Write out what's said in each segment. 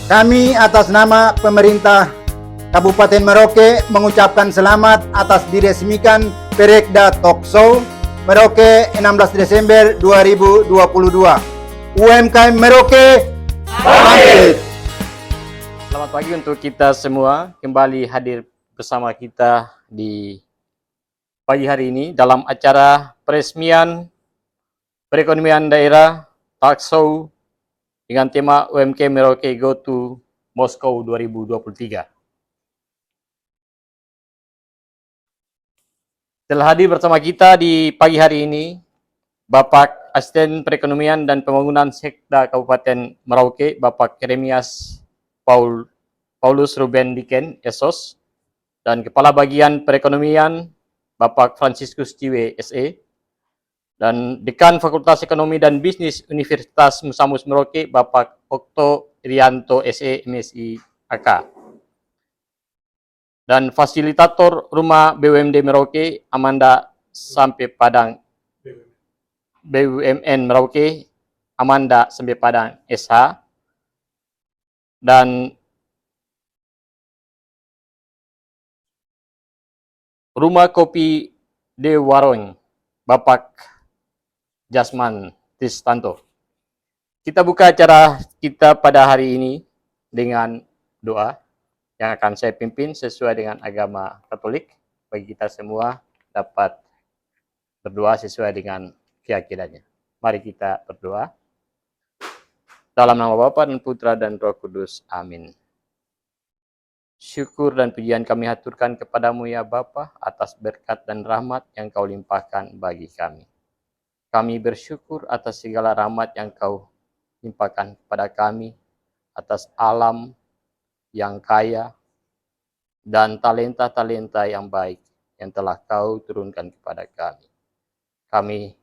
Kami atas nama pemerintah Kabupaten Merauke mengucapkan selamat atas diresmikan Perekda Talk Show Merauke 16 Desember 2022. UMKM Merauke bangkit! Selamat pagi untuk kita semua, kembali hadir bersama kita di pagi hari ini dalam acara peresmian perekonomian daerah Talk Show dengan tema UMKM Merauke Go to Moskow 2023. Telah hadir bersama kita di pagi hari ini Bapak Asisten Perekonomian dan Pembangunan Sekda Kabupaten Merauke, Bapak Yeremias Paulus Ruben Diken, SOS, dan Kepala Bagian Perekonomian Bapak Franciscus Ciwe, SE, dan Dekan Fakultas Ekonomi dan Bisnis Universitas Musamus Merauke, Bapak Okto Irianto, SE, MSI, AK. Dan Fasilitator Rumah BUMD Merauke, Amanda Sampai Padang, BUMN Merauke, Amanda Sampai Padang, SH. Dan Rumah Kopi De Warung, Bapak Jasman Tistanto. Kita buka acara kita pada hari ini dengan doa yang akan saya pimpin sesuai dengan agama Katolik. Bagi kita semua dapat berdoa sesuai dengan keyakinannya. Mari kita berdoa. Dalam nama Bapa dan Putra dan Roh Kudus. Amin. Syukur dan pujian kami haturkan kepadamu ya Bapa atas berkat dan rahmat yang kau limpahkan bagi kami. Kami bersyukur atas segala rahmat yang kau limpahkan kepada kami, atas alam yang kaya dan talenta-talenta yang baik yang telah kau turunkan kepada kami. Kami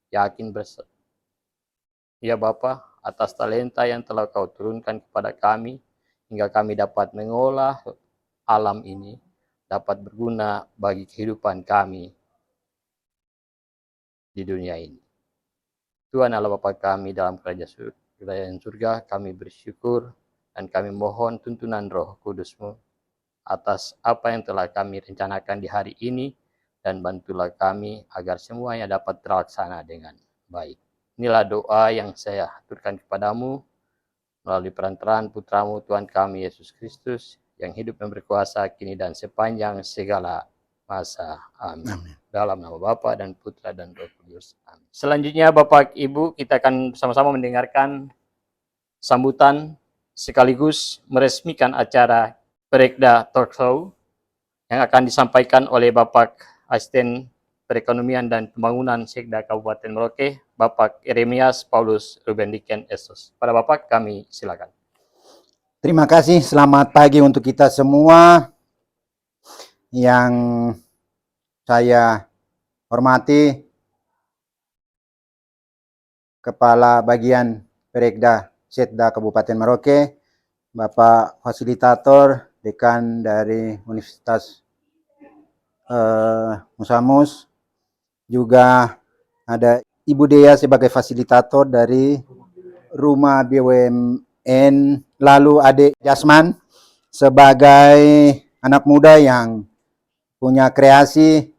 yakin ya Bapa, atas talenta yang telah kau turunkan kepada kami, hingga kami dapat mengolah alam ini, dapat berguna bagi kehidupan kami di dunia ini. Tuhan Allah Bapa kami dalam kerajaan surga, kami bersyukur dan kami mohon tuntunan Roh Kudus-Mu atas apa yang telah kami rencanakan di hari ini, dan bantulah kami agar semuanya dapat terlaksana dengan baik. Inilah doa yang saya haturkan kepadamu melalui perantaraan Putramu Tuhan kami Yesus Kristus yang hidup dan berkuasa kini dan sepanjang segala masa. Amin. Amin. Dalam nama Bapa dan Putra dan Roh Kudus. Amin. Selanjutnya Bapak Ibu, kita akan bersama-sama mendengarkan sambutan sekaligus meresmikan acara Perekda Talk Show yang akan disampaikan oleh Bapak Asisten Perekonomian dan Pembangunan Sekda Kabupaten Merauke, Bapak Yeremias Paulus Ruben Diken, SOS. Pada Bapak kami silakan. Terima kasih, selamat pagi untuk kita semua. Yang saya hormati Kepala Bagian Perekda Sekda Kabupaten Merauke, Bapak Fasilitator Dekan dari Universitas Musamus, juga ada Ibu Dea sebagai fasilitator dari Rumah BUMN, lalu Adik Jasman sebagai anak muda yang punya kreasi,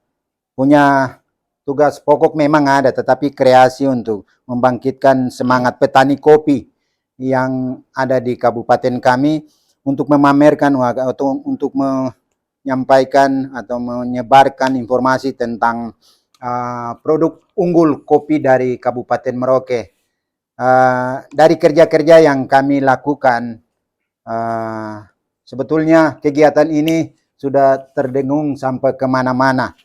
punya tugas pokok memang ada, tetapi kreasi untuk membangkitkan semangat petani kopi yang ada di kabupaten kami untuk memamerkan atau untuk menyampaikan atau menyebarkan informasi tentang produk unggul kopi dari Kabupaten Merauke. Dari kerja-kerja yang kami lakukan, sebetulnya kegiatan ini sudah terdengung sampai kemana-mana.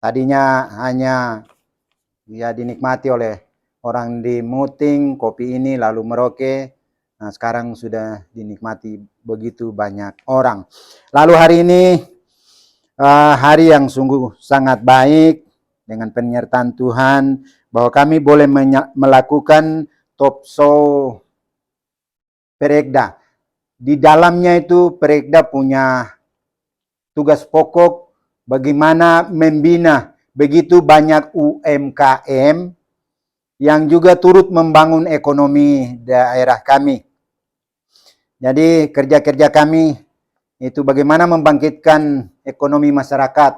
Tadinya hanya dinikmati oleh orang di Muting, kopi ini lalu Merauke. Nah, sekarang sudah dinikmati begitu banyak orang. Lalu hari ini hari yang sungguh sangat baik dengan penyertaan Tuhan bahwa kami boleh melakukan Talk Show Perekda. Di dalamnya itu Perekda punya tugas pokok bagaimana membina begitu banyak UMKM yang juga turut membangun ekonomi daerah kami. Jadi kerja-kerja kami itu bagaimana membangkitkan ekonomi masyarakat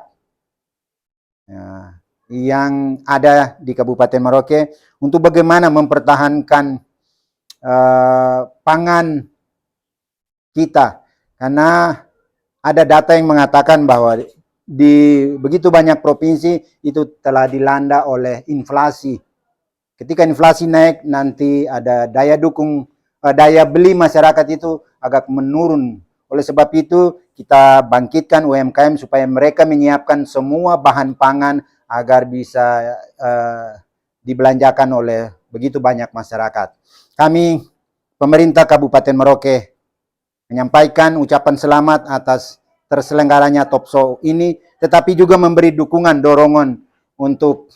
yang ada di Kabupaten Merauke untuk bagaimana mempertahankan pangan kita, karena ada data yang mengatakan bahwa di begitu banyak provinsi itu telah dilanda oleh inflasi. Ketika inflasi naik, nanti ada daya beli masyarakat itu agak menurun. Oleh sebab itu, kita bangkitkan UMKM supaya mereka menyiapkan semua bahan pangan agar bisa dibelanjakan oleh begitu banyak masyarakat. Kami, pemerintah Kabupaten Merauke, menyampaikan ucapan selamat atas terselenggaranya Topso ini, tetapi juga memberi dukungan, dorongan untuk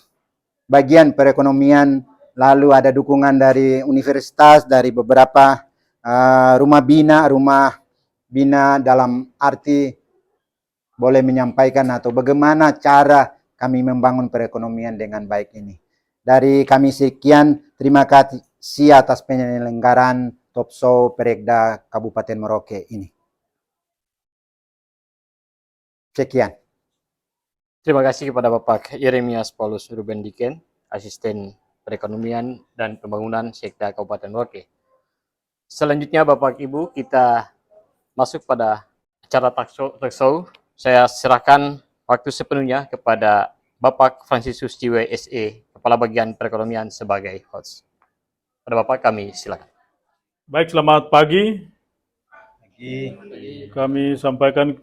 bagian perekonomian. Lalu ada dukungan dari universitas, dari beberapa rumah bina dalam arti boleh menyampaikan atau bagaimana cara kami membangun perekonomian dengan baik ini. Dari kami sekian, terima kasih atas penyelenggaraan Topso Perekda Kabupaten Merauke ini. Sekian. Terima kasih kepada Bapak Yeremias Paulus Ruben Diken, Asisten Perekonomian dan Pembangunan Sekda Kabupaten Merauke. Selanjutnya Bapak Ibu, kita masuk pada acara talkshow. Saya serahkan waktu sepenuhnya kepada Bapak Fransisius Ciwe SE, Kepala Bagian Perekonomian sebagai host. Pada Bapak kami silakan. Baik, selamat pagi. Kami sampaikan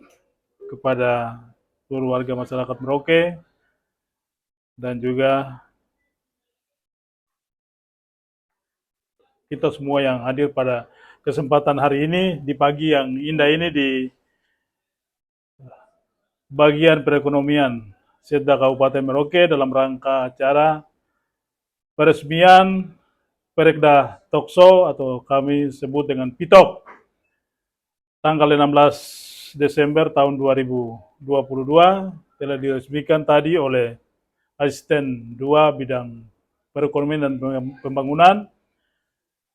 kepada seluruh warga masyarakat Merauke dan juga kita semua yang hadir pada kesempatan hari ini di pagi yang indah ini di bagian perekonomian Sekda Kabupaten Merauke dalam rangka acara peresmian Perekda Tokso atau kami sebut dengan PITOK tanggal 16 Desember tahun 2022 telah diresmikan tadi oleh Asisten 2 Bidang Perekonomian dan Pembangunan.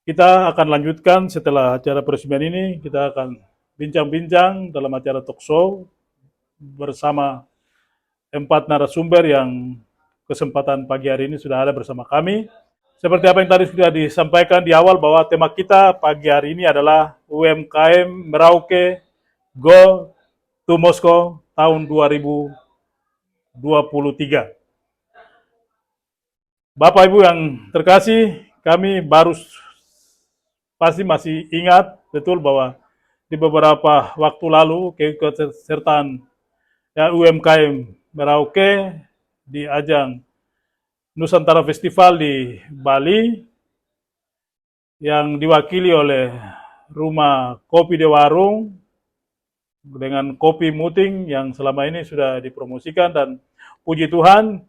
Kita akan lanjutkan setelah acara peresmian ini, kita akan bincang-bincang dalam acara talkshow bersama 4 narasumber yang kesempatan pagi hari ini sudah ada bersama kami. Seperti apa yang tadi sudah disampaikan di awal bahwa tema kita pagi hari ini adalah UMKM Merauke Go to Moscow tahun 2023. Bapak Ibu yang terkasih, kami pasti masih ingat betul bahwa di beberapa waktu lalu keikutsertaan UMKM Merauke di ajang Nusantara Festival di Bali yang diwakili oleh Rumah Kopi De Warung dengan Kopi Muting yang selama ini sudah dipromosikan, dan puji Tuhan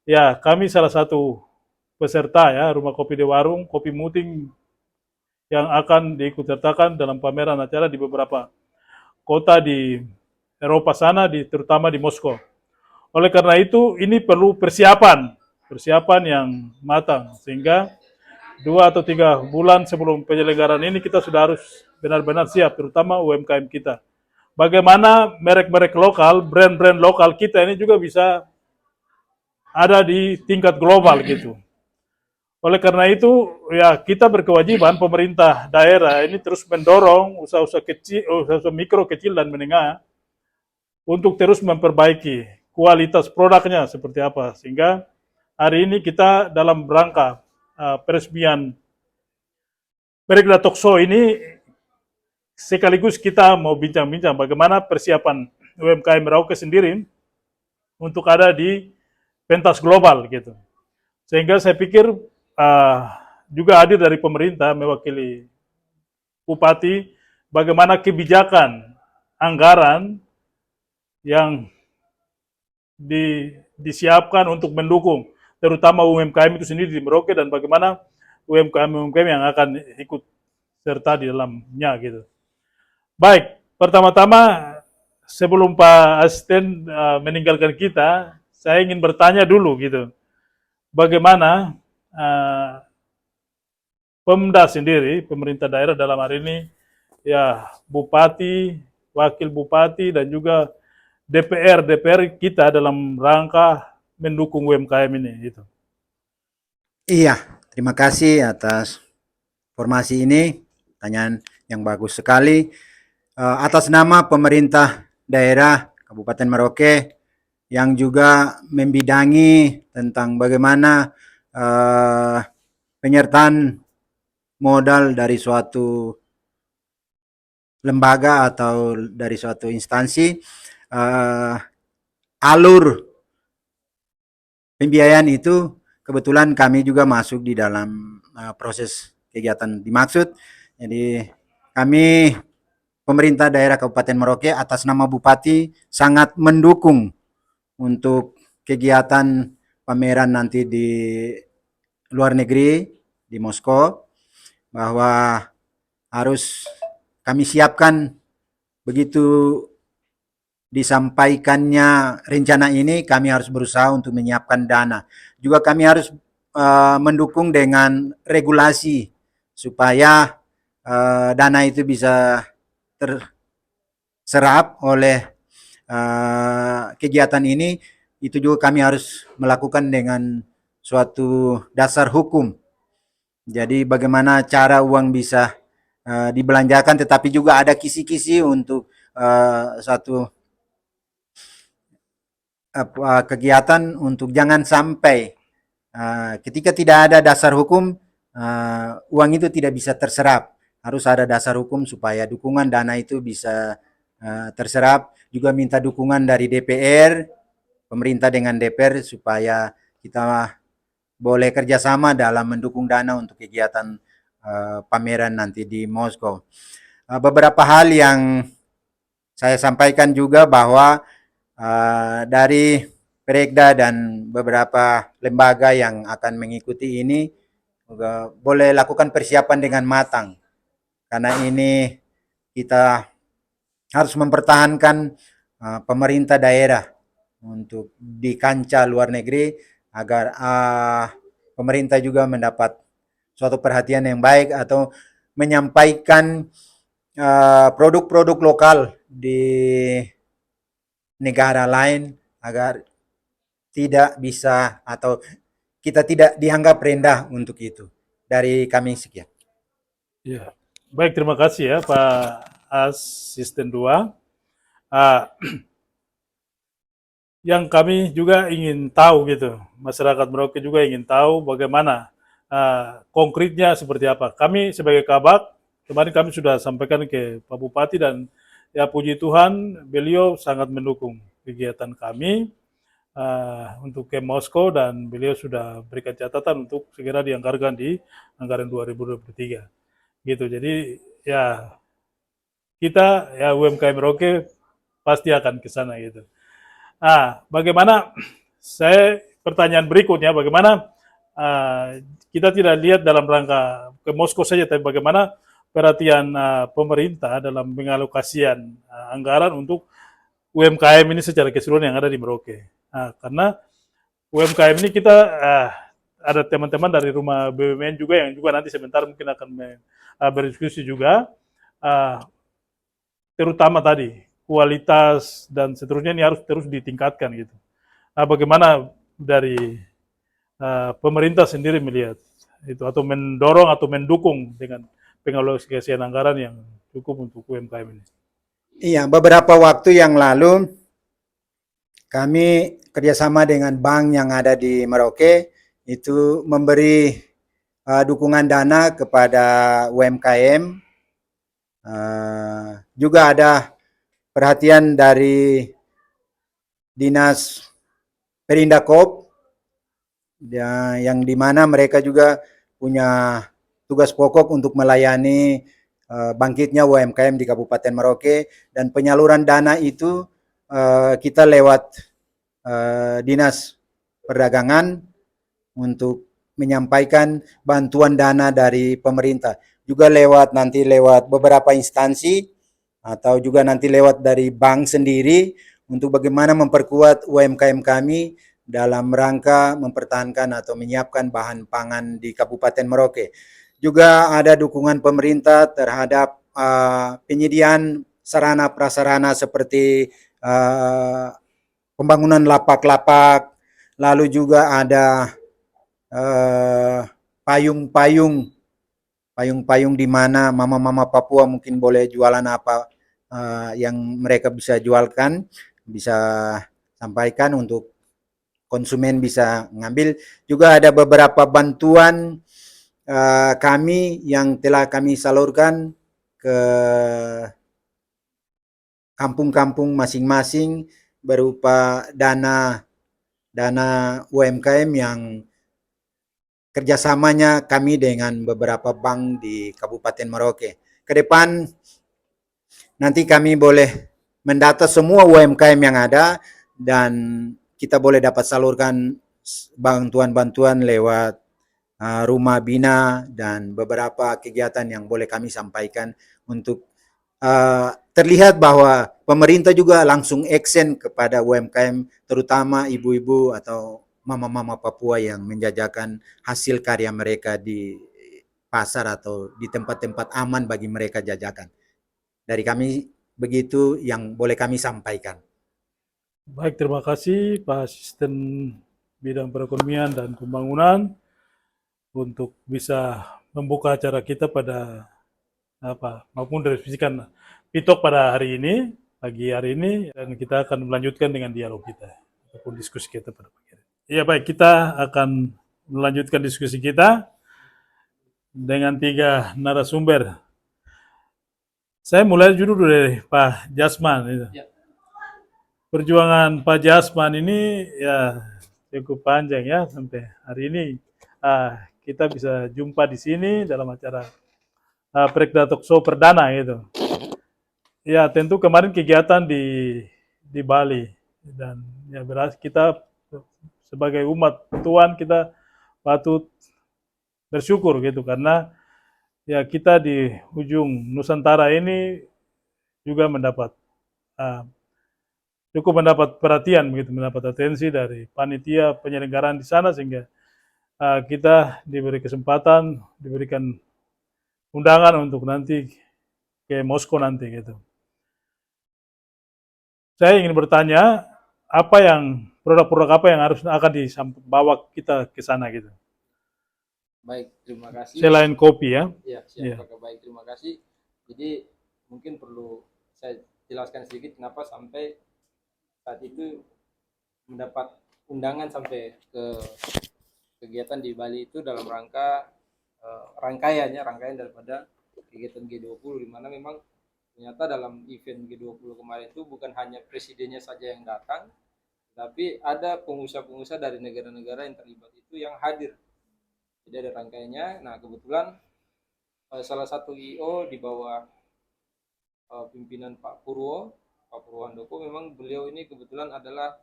ya kami salah satu peserta ya Rumah Kopi De Warung, Kopi Muting yang akan diikutsertakan dalam pameran acara di beberapa kota di Eropa sana, terutama di Moskow. Oleh karena itu, ini perlu persiapan yang matang, sehingga 2 atau 3 bulan sebelum penyelenggaraan ini kita sudah harus benar-benar siap, terutama UMKM kita. Bagaimana merek-merek lokal, brand-brand lokal kita ini juga bisa ada di tingkat global gitu. Oleh karena itu, ya kita berkewajiban pemerintah daerah ini terus mendorong usaha-usaha kecil, usaha mikro, kecil, dan menengah untuk terus memperbaiki kualitas produknya seperti apa. Sehingga hari ini kita dalam rangka peresmian Perekda Tokso ini sekaligus kita mau bincang-bincang bagaimana persiapan UMKM Merauke sendiri untuk ada di pentas global gitu. Sehingga saya pikir juga hadir dari pemerintah mewakili Bupati, bagaimana kebijakan anggaran yang disiapkan untuk mendukung terutama UMKM itu sendiri di Merauke, dan bagaimana UMKM yang akan ikut serta di dalamnya gitu. Baik, pertama-tama sebelum Pak Asisten meninggalkan kita, saya ingin bertanya dulu gitu, bagaimana Pemda sendiri, pemerintah daerah dalam hari ini ya bupati, wakil bupati dan juga DPR kita dalam rangka mendukung UMKM ini gitu. Iya, terima kasih atas informasi ini, pertanyaan yang bagus sekali. Atas nama pemerintah daerah Kabupaten Merauke yang juga membidangi tentang bagaimana penyertaan modal dari suatu lembaga atau dari suatu instansi, alur pembiayaan itu kebetulan kami juga masuk di dalam proses kegiatan dimaksud. Jadi kami pemerintah daerah Kabupaten Merauke atas nama Bupati sangat mendukung untuk kegiatan pameran nanti di luar negeri, di Moskow, bahwa harus kami siapkan begitu disampaikannya rencana ini, kami harus berusaha untuk menyiapkan dana. Juga kami harus mendukung dengan regulasi supaya dana itu bisa terserap oleh kegiatan ini. Itu juga kami harus melakukan dengan suatu dasar hukum. Jadi bagaimana cara uang bisa dibelanjakan, tetapi juga ada kisi-kisi untuk satu kegiatan untuk jangan sampai ketika tidak ada dasar hukum uang itu tidak bisa terserap. Harus ada dasar hukum supaya dukungan dana itu bisa terserap. Juga minta dukungan dari DPR, pemerintah dengan DPR supaya kita boleh kerjasama dalam mendukung dana untuk kegiatan pameran nanti di Moskow. Beberapa hal yang saya sampaikan juga bahwa dari Perekda dan beberapa lembaga yang akan mengikuti ini boleh lakukan persiapan dengan matang, karena ini kita harus mempertahankan pemerintah daerah untuk di kancah luar negeri agar pemerintah juga mendapat suatu perhatian yang baik atau menyampaikan produk-produk lokal di negara lain agar tidak bisa atau kita tidak dianggap rendah untuk itu. Dari kami sekian. Ya. Baik, terima kasih ya Pak Asisten 2. Yang kami juga ingin tahu gitu, masyarakat Merauke juga ingin tahu bagaimana konkretnya seperti apa. Kami sebagai Kabak, kemarin kami sudah sampaikan ke Pak Bupati dan ya puji Tuhan beliau sangat mendukung kegiatan kami untuk ke Moskow dan beliau sudah berikan catatan untuk segera dianggarkan di anggaran 2023. Gitu. Jadi ya kita ya UMKM Merauke pasti akan ke sana gitu. Bagaimana saya pertanyaan berikutnya, bagaimana kita tidak lihat dalam rangka ke Moskow saja, tapi bagaimana perhatian pemerintah dalam pengalokasian anggaran untuk UMKM ini secara keseluruhan yang ada di Merauke. Karena UMKM ini kita ada teman-teman dari rumah BUMN juga yang juga nanti sebentar mungkin akan berdiskusi juga, terutama tadi kualitas dan seterusnya ini harus terus ditingkatkan gitu. Bagaimana dari pemerintah sendiri melihat itu atau mendorong atau mendukung dengan pengalokasian anggaran yang cukup untuk UMKM ini? Iya, beberapa waktu yang lalu kami kerjasama dengan bank yang ada di Merauke itu memberi dukungan dana kepada UMKM. Juga ada perhatian dari Dinas Perindakop yang dimana mereka juga punya tugas pokok untuk melayani bangkitnya UMKM di Kabupaten Merauke, dan penyaluran dana itu kita lewat Dinas Perdagangan untuk menyampaikan bantuan dana dari pemerintah, juga lewat beberapa instansi atau juga nanti lewat dari bank sendiri untuk bagaimana memperkuat UMKM kami dalam rangka mempertahankan atau menyiapkan bahan pangan di Kabupaten Merauke. Juga ada dukungan pemerintah terhadap penyediaan sarana prasarana seperti pembangunan lapak-lapak, lalu juga ada payung-payung di mana mama-mama Papua mungkin boleh jualan apa yang mereka bisa jualkan, bisa sampaikan untuk konsumen bisa ngambil. Juga ada beberapa bantuan kami yang telah kami salurkan ke kampung-kampung masing-masing berupa dana UMKM yang kerjasamanya kami dengan beberapa bank di Kabupaten Merauke. Ke depan nanti kami boleh mendata semua UMKM yang ada dan kita boleh dapat salurkan bantuan-bantuan lewat rumah bina dan beberapa kegiatan yang boleh kami sampaikan untuk terlihat bahwa pemerintah juga langsung action kepada UMKM, terutama ibu-ibu atau mama-mama Papua yang menjajakan hasil karya mereka di pasar atau di tempat-tempat aman bagi mereka jajakan. Dari kami begitu yang boleh kami sampaikan. Baik, terima kasih Pak Asisten Bidang Perekonomian dan Pembangunan untuk bisa membuka acara kita pada maupun diskusikan Pitok pada hari ini, pagi hari ini, dan kita akan melanjutkan dengan dialog kita ataupun diskusi kita pada pagi hari. Iya baik, kita akan melanjutkan diskusi kita dengan 3 narasumber. Saya mulai dulu dari Pak Jasman. Ya. Perjuangan Pak Jasman ini ya cukup panjang ya sampai hari ini. Kita bisa jumpa di sini dalam acara Prekda Talk Show perdana gitu. Ya tentu kemarin kegiatan di Bali dan ya berarti kita sebagai umat Tuhan kita patut bersyukur gitu karena ya kita di ujung Nusantara ini juga cukup mendapat perhatian begitu, mendapat atensi dari panitia penyelenggaraan di sana sehingga kita diberi kesempatan, diberikan undangan untuk nanti ke Moskow nanti gitu. Saya ingin bertanya apa yang produk-produk apa yang harus akan dibawa kita ke sana gitu. Baik, terima kasih. Selain kopi ya. Ya, siap. Ya. Baik, terima kasih. Jadi mungkin perlu saya jelaskan sedikit kenapa sampai saat itu mendapat undangan sampai ke kegiatan di Bali itu dalam rangka rangkaian daripada kegiatan G20 di mana memang ternyata dalam event G20 kemarin itu bukan hanya presidennya saja yang datang, tapi ada pengusaha-pengusaha dari negara-negara yang terlibat itu yang hadir. Jadi ada rangkaiannya. Nah kebetulan salah satu IO di bawah pimpinan Pak Purwandoko, memang beliau ini kebetulan adalah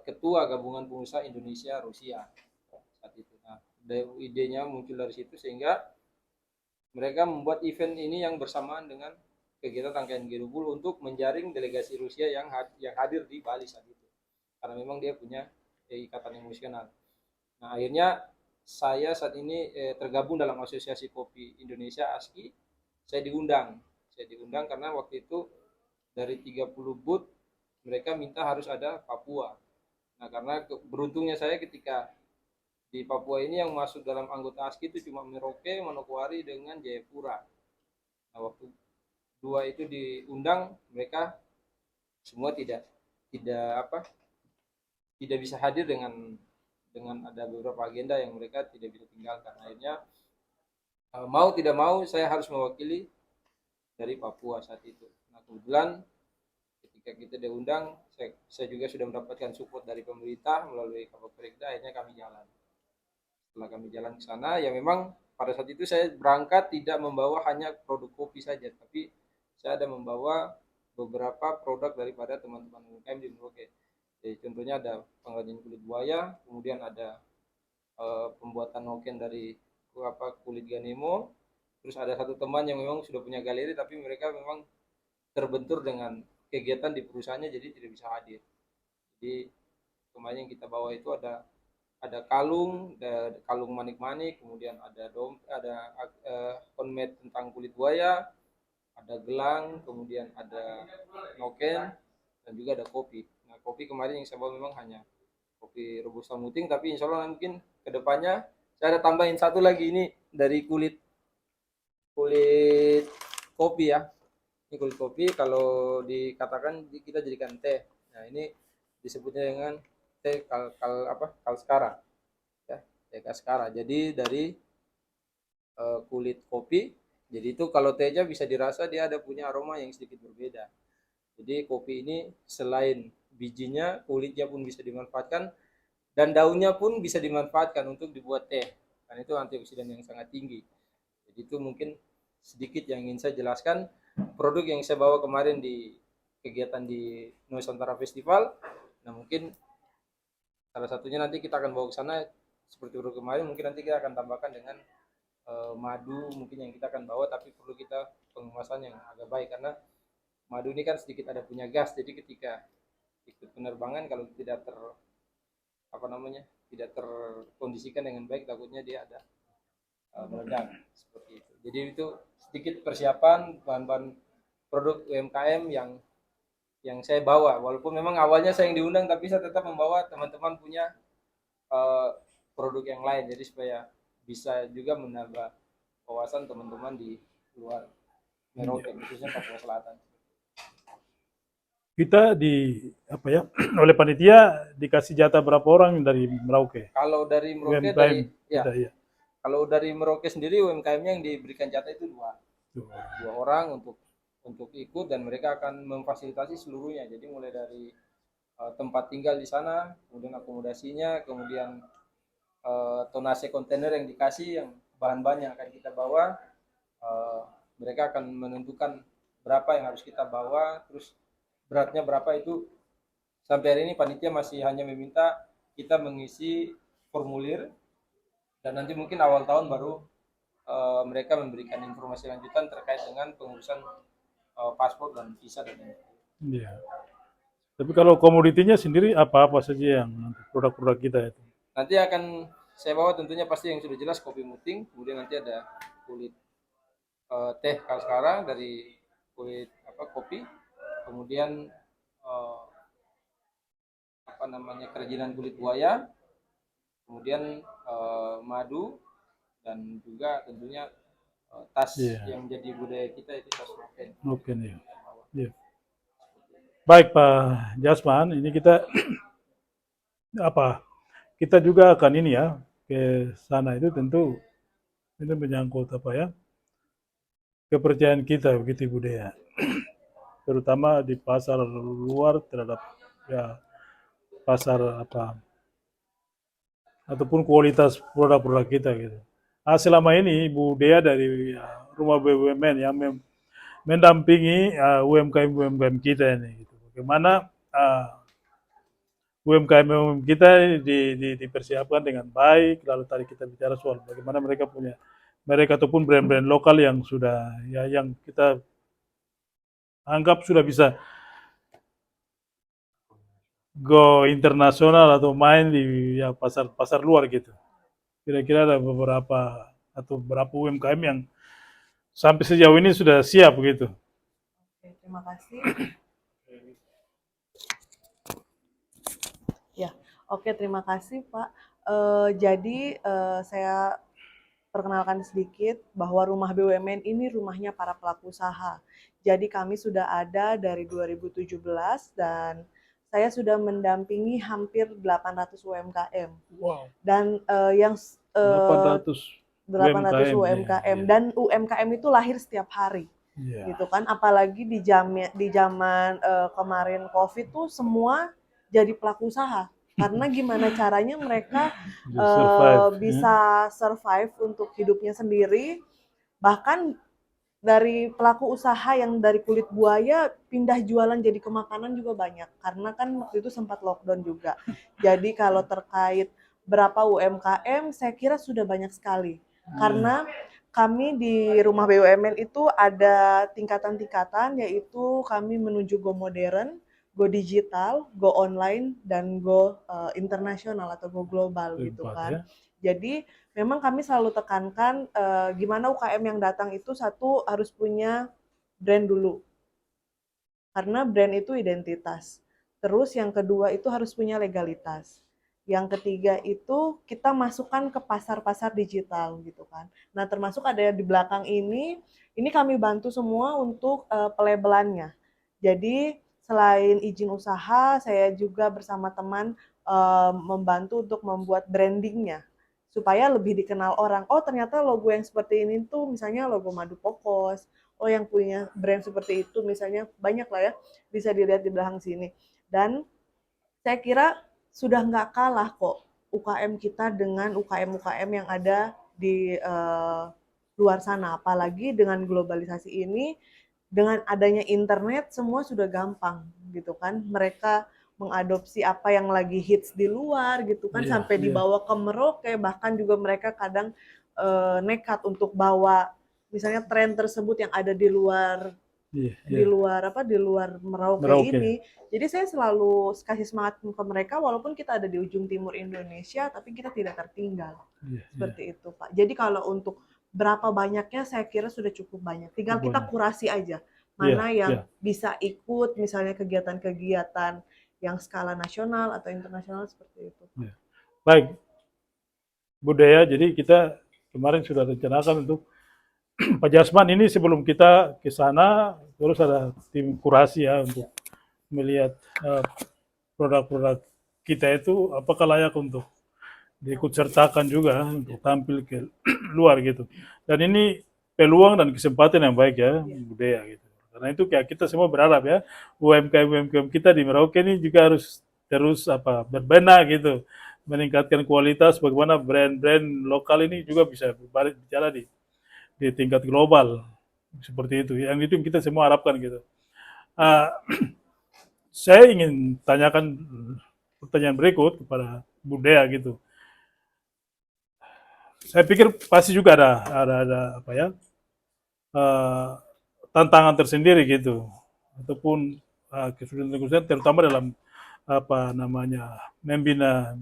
ketua gabungan pengusaha Indonesia Rusia saat itu. Nah idenya muncul dari situ sehingga mereka membuat event ini yang bersamaan dengan kegiatan rangkaian G20 untuk menjaring delegasi Rusia yang hadir di Bali saat itu. Karena memang dia punya ikatan emosional. Nah akhirnya saya saat ini tergabung dalam Asosiasi Kopi Indonesia ASKI. Saya diundang karena waktu itu dari 30 booth mereka minta harus ada Papua. Nah karena beruntungnya saya ketika di Papua ini yang masuk dalam anggota ASKI itu cuma Merauke, Manokwari dengan Jayapura. Nah waktu 2 itu diundang, mereka semua tidak bisa hadir dengan ada beberapa agenda yang mereka tidak bisa tinggalkan. Akhirnya mau tidak mau saya harus mewakili dari Papua saat itu. Nah kebetulan ketika kita diundang, saya juga sudah mendapatkan support dari pemerintah melalui Kapolda. Akhirnya kami jalan. Setelah kami jalan ke sana, ya memang pada saat itu saya berangkat tidak membawa hanya produk kopi saja, tapi saya ada membawa beberapa produk daripada teman-teman UMKM di Merauke. Jadi contohnya ada pengrajin kulit buaya, kemudian ada pembuatan noken dari kulit ganemo. Terus ada satu teman yang memang sudah punya galeri tapi mereka memang terbentur dengan kegiatan di perusahaannya jadi tidak bisa hadir. Jadi kemarin yang kita bawa itu ada kalung manik-manik, kemudian ada handmade tentang kulit buaya, ada gelang, kemudian ada noken, dan juga ada kopi. Nah, kopi kemarin yang saya bawa memang hanya kopi robusta muting, tapi insya Allah mungkin kedepannya saya ada tambahin satu lagi, ini dari kulit kulit kopi ya. Ini kulit kopi, kalau dikatakan kita jadikan teh. Nah, ini disebutnya dengan teh kalskara ya, teh kalskara. Jadi dari kulit kopi. Jadi itu kalau tehnya bisa dirasa dia ada punya aroma yang sedikit berbeda. Jadi kopi ini selain bijinya, kulitnya pun bisa dimanfaatkan dan daunnya pun bisa dimanfaatkan untuk dibuat teh. Karena itu antioksidan yang sangat tinggi. Jadi itu mungkin sedikit yang ingin saya jelaskan. Produk yang saya bawa kemarin di kegiatan di Nusantara Festival. Nah, mungkin salah satunya nanti kita akan bawa ke sana seperti produk kemarin, mungkin nanti kita akan tambahkan dengan madu mungkin yang kita akan bawa, tapi perlu kita pengemasan yang agak baik karena madu ini kan sedikit ada punya gas, jadi ketika ikut penerbangan kalau tidak tidak terkondisikan dengan baik, takutnya dia ada meledak seperti itu. Jadi itu sedikit persiapan bahan-bahan produk UMKM yang saya bawa, walaupun memang awalnya saya yang diundang, tapi saya tetap membawa teman-teman punya produk yang lain, jadi supaya bisa juga menambah wawasan teman-teman di luar Merauke, khususnya Papua Selatan. Kita oleh panitia dikasih jatah berapa orang dari Merauke? Kalau dari Merauke UMKM ya. kita, ya. Kalau dari Merauke sendiri UMKM-nya yang diberikan jatah itu dua orang untuk ikut, dan mereka akan memfasilitasi seluruhnya. Jadi mulai dari tempat tinggal di sana, kemudian akomodasinya, kemudian tonase kontainer yang dikasih, yang bahan-bahan yang akan kita bawa, mereka akan menentukan berapa yang harus kita bawa, terus beratnya berapa. Itu sampai hari ini panitia masih hanya meminta kita mengisi formulir, dan nanti mungkin awal tahun baru mereka memberikan informasi lanjutan terkait dengan pengurusan paspor dan visa dan lain-lain. Ya. Tapi kalau komoditinya sendiri apa-apa saja yang produk-produk kita itu? Nanti akan saya bawa tentunya pasti yang sudah jelas kopi muting, kemudian nanti ada kulit teh kalskara dari kulit kopi, kemudian kerajinan kulit buaya, kemudian madu, dan juga tentunya tas yang menjadi budaya kita itu tas noken. Noken ya. Ya. Baik Pak Jasman, ini kita kita juga akan ini ya ke sana, itu tentu ini menyangkut kepercayaan kita begitu budaya, terutama di pasar luar terhadap pasar ataupun kualitas produk-produk kita gitu. Selama ini Bu Dea dari Rumah BUMN yang mendampingi UMKM kita ini gitu. Bagaimana UMKM kita dipersiapkan dengan baik. Lalu tadi kita bicara soal bagaimana mereka ataupun brand-brand lokal yang sudah yang kita anggap sudah bisa go internasional atau main di pasar luar gitu. Kira-kira ada beberapa UMKM yang sampai sejauh ini sudah siap begitu. Oke, terima kasih. Ya, oke, terima kasih Pak. Jadi saya perkenalkan sedikit bahwa Rumah BUMN ini rumahnya para pelaku usaha. Jadi kami sudah ada dari 2017 dan saya sudah mendampingi hampir 800 UMKM. Wow. Dan yang 800 UMKM ya. Dan UMKM itu lahir setiap hari. Ya. Gitu kan, apalagi di zaman kemarin Covid tuh semua jadi pelaku usaha. Karena gimana caranya mereka bisa survive untuk hidupnya sendiri. Bahkan dari pelaku usaha yang dari kulit buaya pindah jualan jadi ke makanan juga banyak. Karena kan waktu itu sempat lockdown juga. Jadi kalau terkait berapa UMKM, saya kira sudah banyak sekali. Karena kami di Rumah BUMN itu ada tingkatan-tingkatan, yaitu kami menuju go modern, go digital, go online, dan go internasional atau go global gitu kan. Jadi memang kami selalu tekankan gimana UKM yang datang itu satu harus punya brand dulu. Karena brand itu identitas. Terus yang kedua itu harus punya legalitas. Yang ketiga itu kita masukkan ke pasar-pasar digital gitu kan. Nah, termasuk ada di belakang ini kami bantu semua untuk pelabelannya. Jadi selain izin usaha, saya juga bersama teman membantu untuk membuat brandingnya supaya lebih dikenal orang. Oh, ternyata logo yang seperti ini tuh misalnya logo Madu Pokos. Oh, yang punya brand seperti itu misalnya banyak lah ya, bisa dilihat di belakang sini. Dan saya kira sudah nggak kalah kok UKM kita dengan UKM-UKM yang ada di luar sana. Apalagi dengan globalisasi ini, dengan adanya internet semua sudah gampang gitu kan. Mereka mengadopsi apa yang lagi hits di luar gitu kan, Iya, sampai iya, dibawa ke Merauke, bahkan juga mereka kadang nekat untuk bawa misalnya tren tersebut yang ada iya, di iya. luar apa di luar Merauke Merauke. ini. Jadi saya selalu kasih semangat ke mereka walaupun kita ada di ujung timur Indonesia tapi kita tidak tertinggal. Iya, iya. Seperti itu, Pak. Jadi kalau untuk berapa banyaknya saya kira sudah cukup banyak. Tinggal kita Banyak. kurasi aja Iya, mana yang iya. bisa ikut misalnya kegiatan-kegiatan yang skala nasional atau internasional seperti itu, Pak. Iya. Baik, budaya. Jadi kita kemarin sudah rencanakan untuk Pak Jasman ini sebelum kita ke sana terus ada tim kurasi ya untuk melihat eh, produk-produk kita itu apakah layak untuk diikut sertakan juga untuk tampil ke luar gitu. Dan ini peluang dan kesempatan yang baik ya budaya gitu. Karena itu kayak kita semua berharap ya UMKM kita di Merauke ini juga harus terus apa berbenah gitu, meningkatkan kualitas bagaimana brand-brand lokal ini juga bisa bicara di tingkat global seperti itu. Yang itu yang kita semua harapkan gitu. Uh, saya ingin tanyakan pertanyaan berikut kepada Budaya gitu. Saya pikir pasti juga ada apa ya uh, tantangan tersendiri gitu ataupun kesulitan-kesulitan terutama dalam apa namanya membina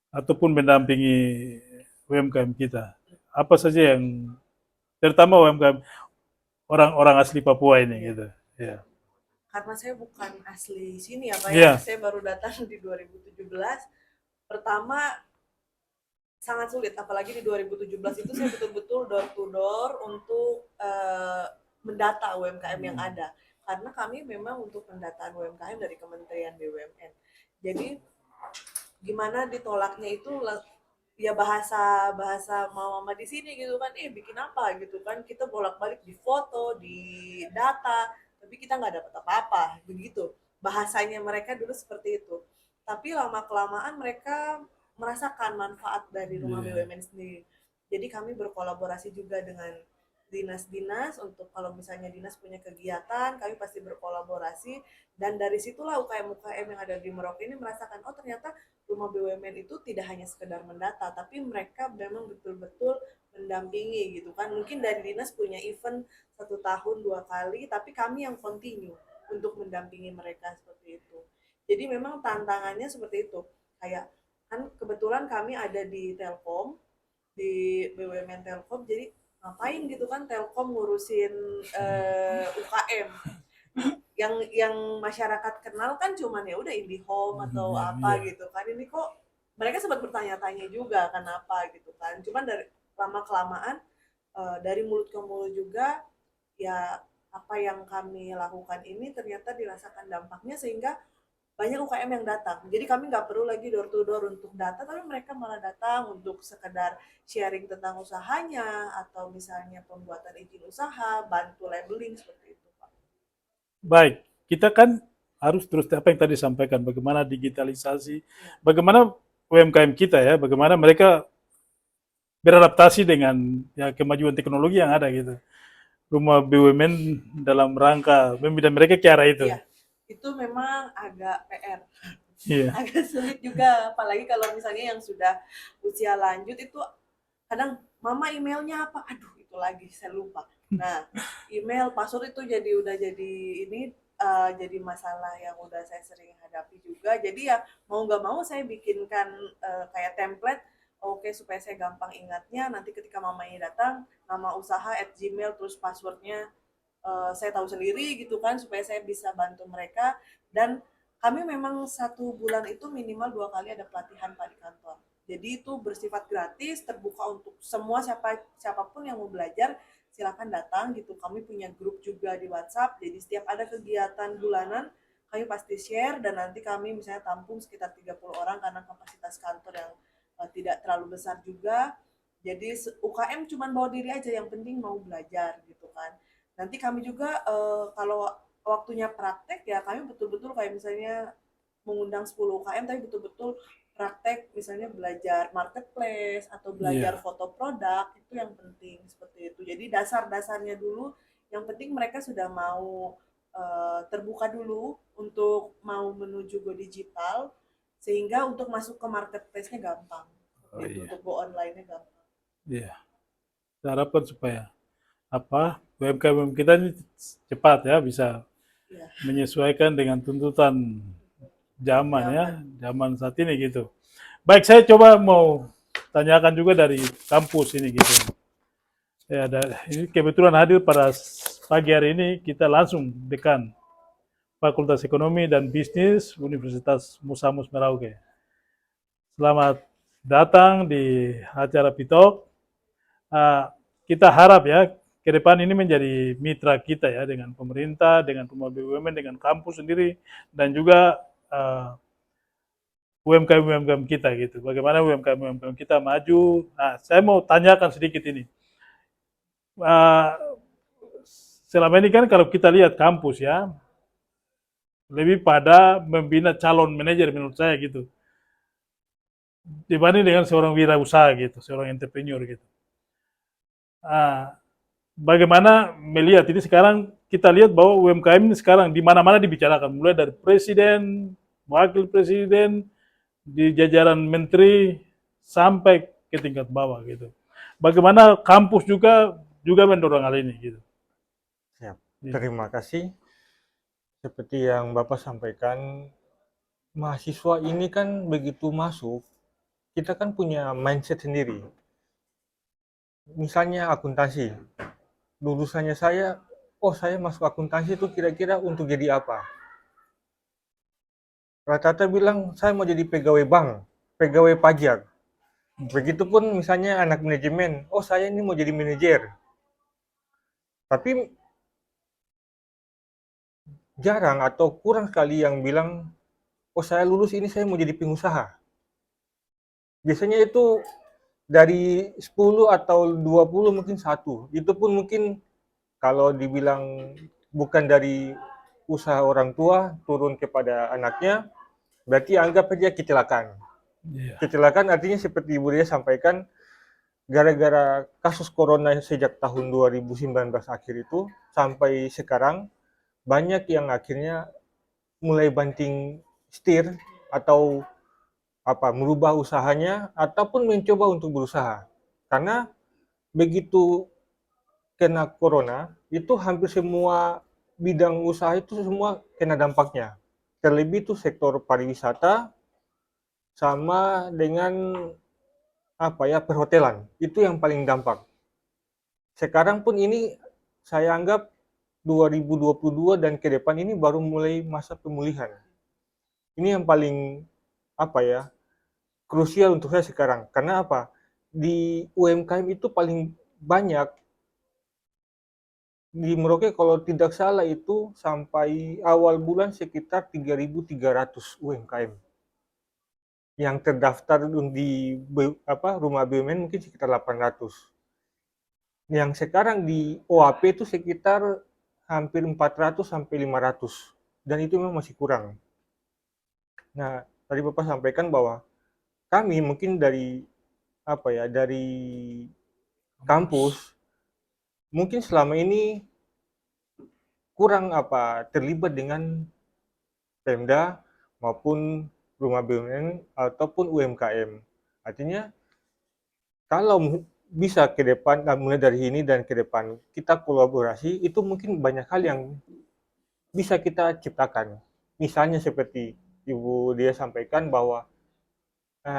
ataupun mendampingi UMKM kita. Apa saja yang terutama UMKM orang-orang asli Papua ini Iya. gitu. Ya. Karena saya bukan asli sini ya, Pak ya. Iya. Saya baru datang di 2017. Pertama sangat sulit, apalagi di 2017 itu saya betul-betul door to door untuk mendata UMKM yang ada. Karena kami memang untuk pendataan UMKM dari Kementerian BUMN. Jadi gimana ditolaknya itu ya bahasa bahasa mama di sini gitu kan, bikin apa gitu kan, kita bolak-balik di foto, di data, tapi kita nggak dapat apa-apa begitu. Bahasanya mereka dulu seperti itu. Tapi lama kelamaan mereka merasakan manfaat dari rumah Yeah. BUMN sendiri. Jadi kami berkolaborasi juga dengan dinas-dinas untuk kalau misalnya dinas punya kegiatan, kami pasti berkolaborasi dan dari situlah UKM-UKM yang ada di Merauke ini merasakan oh ternyata rumah BUMN itu tidak hanya sekedar mendata, tapi mereka memang betul-betul mendampingi gitu kan. Mungkin dari dinas punya event 1 tahun 2 kali, tapi kami yang continue untuk mendampingi mereka seperti itu. Jadi memang tantangannya seperti itu. Kayak kan kebetulan kami ada di Telkom, di BUMN Telkom, jadi ngapain gitu kan Telkom ngurusin UKM yang masyarakat kenal kan cuman ya udah IndiHome atau apa Iya. gitu kan, ini kok mereka sempat bertanya-tanya juga kenapa gitu kan, cuman dari lama kelamaan dari mulut ke mulut juga ya apa yang kami lakukan ini ternyata dirasakan dampaknya sehingga banyak UKM yang datang. Jadi kami nggak perlu lagi door to door untuk data, tapi mereka malah datang untuk sekedar sharing tentang usahanya atau misalnya pembuatan izin usaha, bantu labeling seperti itu, Pak. Baik, kita kan harus terus apa yang tadi sampaikan, bagaimana digitalisasi, bagaimana UMKM kita ya, bagaimana mereka beradaptasi dengan ya kemajuan teknologi yang ada gitu. Rumah BUMN dalam rangka membina mereka ke arah itu. Iya, itu memang agak PR. Iya. Agak sulit juga, apalagi kalau misalnya yang sudah usia lanjut itu kadang mama emailnya apa, aduh itu lagi saya lupa. Nah email password itu udah jadi ini jadi masalah yang udah saya sering hadapi juga. Jadi ya mau nggak mau saya bikinkan kayak template, oke supaya saya gampang ingatnya nanti ketika mamanya datang nama usaha @gmail terus passwordnya saya tahu sendiri gitu kan, supaya saya bisa bantu mereka. Dan kami memang 1 bulan itu minimal 2 kali ada pelatihan Pak di kantor. Jadi itu bersifat gratis, terbuka untuk semua, siapapun yang mau belajar silakan datang gitu. Kami punya grup juga di WhatsApp, jadi setiap ada kegiatan bulanan kami pasti share, dan nanti kami misalnya tampung sekitar 30 orang karena kapasitas kantor yang tidak terlalu besar juga. Jadi UKM cuma bawa diri aja, yang penting mau belajar gitu kan. Nanti kami juga kalau waktunya praktek ya kami betul-betul kayak misalnya mengundang 10 UKM tapi betul-betul praktek, misalnya belajar marketplace atau belajar Iya. foto produk, itu yang penting seperti itu. Jadi dasar-dasarnya dulu, yang penting mereka sudah mau terbuka dulu untuk mau menuju go digital, sehingga untuk masuk ke marketplace-nya gampang. Oh Gitu, iya. untuk go online-nya gampang. Iya. Kita harapkan supaya UMKM kita ini cepat ya bisa Iya, menyesuaikan dengan tuntutan zaman ya, zaman. zaman saat ini gitu. Baik, saya coba mau tanyakan juga dari kampus ini gitu. Ya, ini kebetulan hadir pada pagi hari ini kita langsung dekan Fakultas Ekonomi dan Bisnis Universitas Musa Mus Merauke. Selamat datang di acara Pitok. Uh, kita harap ya ke depan ini menjadi mitra kita ya dengan pemerintah, dengan rumah BUMN, dengan kampus sendiri, dan juga UMKM kita gitu. Bagaimana UMKM kita maju? Nah, saya mau tanyakan sedikit ini. Uh, Selama ini kan kalau kita lihat kampus ya, lebih pada membina calon manajer menurut saya gitu, dibanding dengan seorang wirausaha gitu, seorang entrepreneur gitu. Bagaimana melihat ini sekarang kita lihat bahwa UMKM ini sekarang di mana-mana dibicarakan, mulai dari presiden, wakil presiden, di jajaran menteri sampai ke tingkat bawah gitu. Bagaimana kampus juga mendorong hal ini gitu. Siap. Iya. Terima kasih. Seperti yang Bapak sampaikan, mahasiswa ini kan begitu masuk, kita kan punya mindset sendiri. Misalnya akuntansi. Lulusannya saya, oh saya masuk akuntansi itu kira-kira untuk jadi apa? Rata-rata bilang saya mau jadi pegawai bank, pegawai pajak. Begitupun misalnya anak manajemen, oh saya ini mau jadi manajer. Tapi jarang atau kurang sekali yang bilang, oh saya lulus ini saya mau jadi pengusaha. Biasanya itu dari 10 atau 20 mungkin satu. Itu pun mungkin kalau dibilang bukan dari usaha orang tua turun kepada anaknya, berarti anggap aja kecelakaan. Iya. Kecelakaan artinya seperti Ibu Dia sampaikan, gara-gara kasus corona sejak tahun 2019 akhir itu sampai sekarang, banyak yang akhirnya mulai banting setir atau merubah usahanya ataupun mencoba untuk berusaha. Karena begitu kena corona, itu hampir semua bidang usaha itu semua kena dampaknya. Terlebih itu sektor pariwisata sama dengan perhotelan. Itu yang paling dampak. Sekarang pun ini saya anggap 2022 dan ke depan ini baru mulai masa pemulihan. Ini yang paling krusial untuk saya sekarang. Karena apa? Di UMKM itu paling banyak di Merauke kalau tidak salah itu sampai awal bulan sekitar 3.300 UMKM yang terdaftar di rumah BUMN mungkin sekitar 800. Yang sekarang di OAP itu sekitar hampir 400 sampai 500 dan itu memang masih kurang. Nah, tadi Bapak sampaikan bahwa kami mungkin dari dari kampus mungkin selama ini kurang terlibat dengan Pemda maupun rumah BUMN ataupun UMKM. Artinya kalau bisa ke depan, mulai dari ini dan ke depan kita kolaborasi, itu mungkin banyak hal yang bisa kita ciptakan. Misalnya seperti Ibu Dia sampaikan bahwa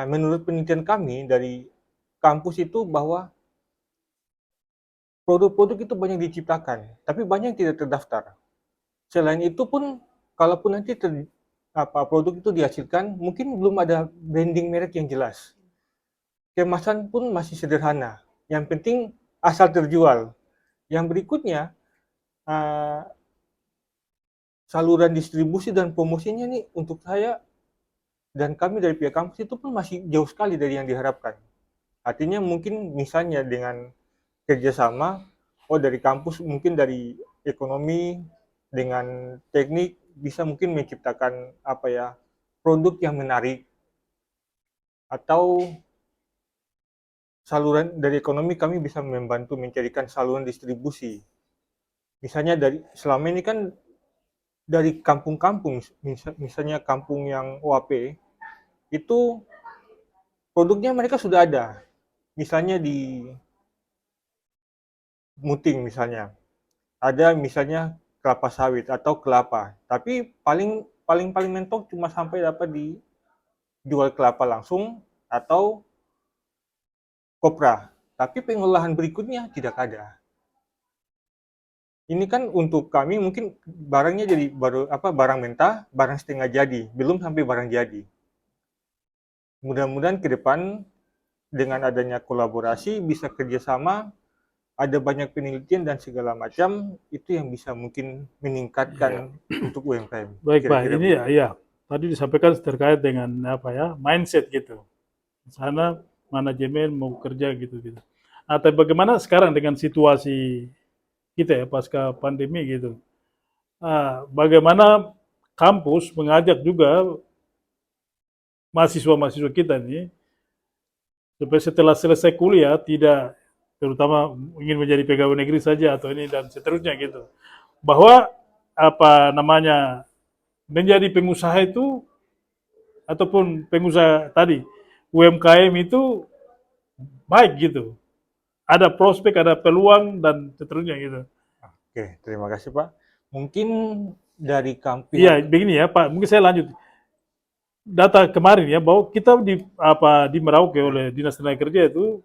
menurut penelitian kami dari kampus itu bahwa produk-produk itu banyak diciptakan, tapi banyak yang tidak terdaftar. Selain itu pun, kalaupun nanti produk itu dihasilkan, mungkin belum ada branding merek yang jelas. Kemasan pun masih sederhana. Yang penting asal terjual. Yang berikutnya, saluran distribusi dan promosinya nih untuk saya dan kami dari pihak kampus itu pun masih jauh sekali dari yang diharapkan. Artinya mungkin misalnya dengan kerjasama, dari kampus mungkin dari ekonomi dengan teknik bisa mungkin menciptakan produk yang menarik, atau saluran dari ekonomi kami bisa membantu mencarikan saluran distribusi. Misalnya dari selama ini kan dari kampung-kampung, misalnya kampung yang OAP itu produknya mereka sudah ada. Misalnya di Muting misalnya, ada misalnya kelapa sawit atau kelapa, tapi paling mentok cuma sampai dapat dijual kelapa langsung atau kopra, tapi pengolahan berikutnya tidak ada. Ini kan untuk kami mungkin barangnya jadi barang mentah, barang setengah jadi, belum sampai barang jadi. Mudah-mudahan ke depan dengan adanya kolaborasi bisa kerjasama, ada banyak penelitian dan segala macam, itu yang bisa mungkin meningkatkan untuk UMKM. Baik Pak, Kira-kira ini ya tadi disampaikan terkait dengan mindset gitu. Sana manajemen mau kerja gitu. Atau bagaimana sekarang dengan situasi kita ya pasca pandemi gitu. Bagaimana kampus mengajak juga mahasiswa-mahasiswa kita nih supaya setelah selesai kuliah tidak terutama ingin menjadi pegawai negeri saja atau ini dan seterusnya gitu. Bahwa menjadi pengusaha itu ataupun pengusaha tadi UMKM itu baik gitu. Ada prospek, ada peluang dan seterusnya gitu. Oke, terima kasih Pak. Mungkin dari kampus. Iya, begini ya Pak, mungkin saya lanjut. Data kemarin ya bahwa kita di Merauke oleh Dinas Tenaga Kerja itu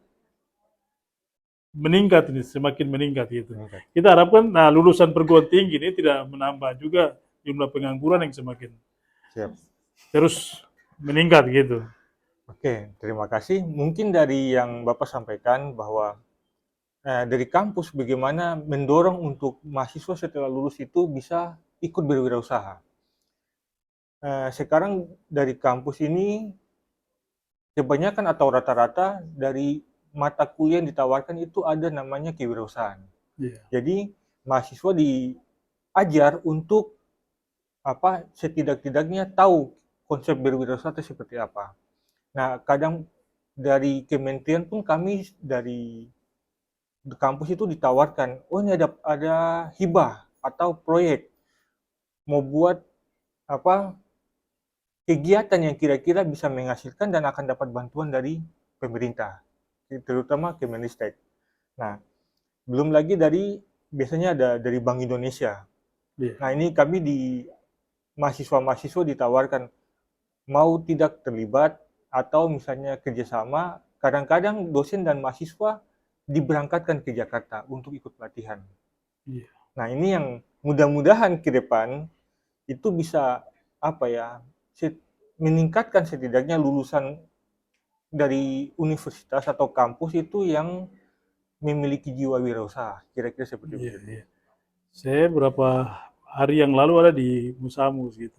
meningkat ini, semakin meningkat gitu. Kita harapkan lulusan perguruan tinggi ini tidak menambah juga jumlah pengangguran yang semakin terus meningkat gitu. Oke, terima kasih. Mungkin dari yang Bapak sampaikan bahwa dari kampus bagaimana mendorong untuk mahasiswa setelah lulus itu bisa ikut berwirausaha. Sekarang dari kampus ini kebanyakan atau rata-rata dari mata kuliah yang ditawarkan itu ada namanya kewirausahaan. Jadi mahasiswa diajar untuk setidak-tidaknya tahu konsep berwirausaha itu seperti apa. Nah, kadang dari kementerian pun kami dari kampus itu ditawarkan, ini ada hibah atau proyek mau buat kegiatan yang kira-kira bisa menghasilkan dan akan dapat bantuan dari pemerintah, terutama Kemenristek. Nah, belum lagi biasanya ada dari Bank Indonesia. Nah, ini kami mahasiswa-mahasiswa ditawarkan mau tidak terlibat atau misalnya kerjasama, kadang-kadang dosen dan mahasiswa diberangkatkan ke Jakarta untuk ikut pelatihan. Nah, ini yang mudah-mudahan ke depan itu bisa meningkatkan setidaknya lulusan dari universitas atau kampus itu yang memiliki jiwa wirausaha, kira-kira seperti itu. Saya beberapa hari yang lalu ada di Musamus gitu.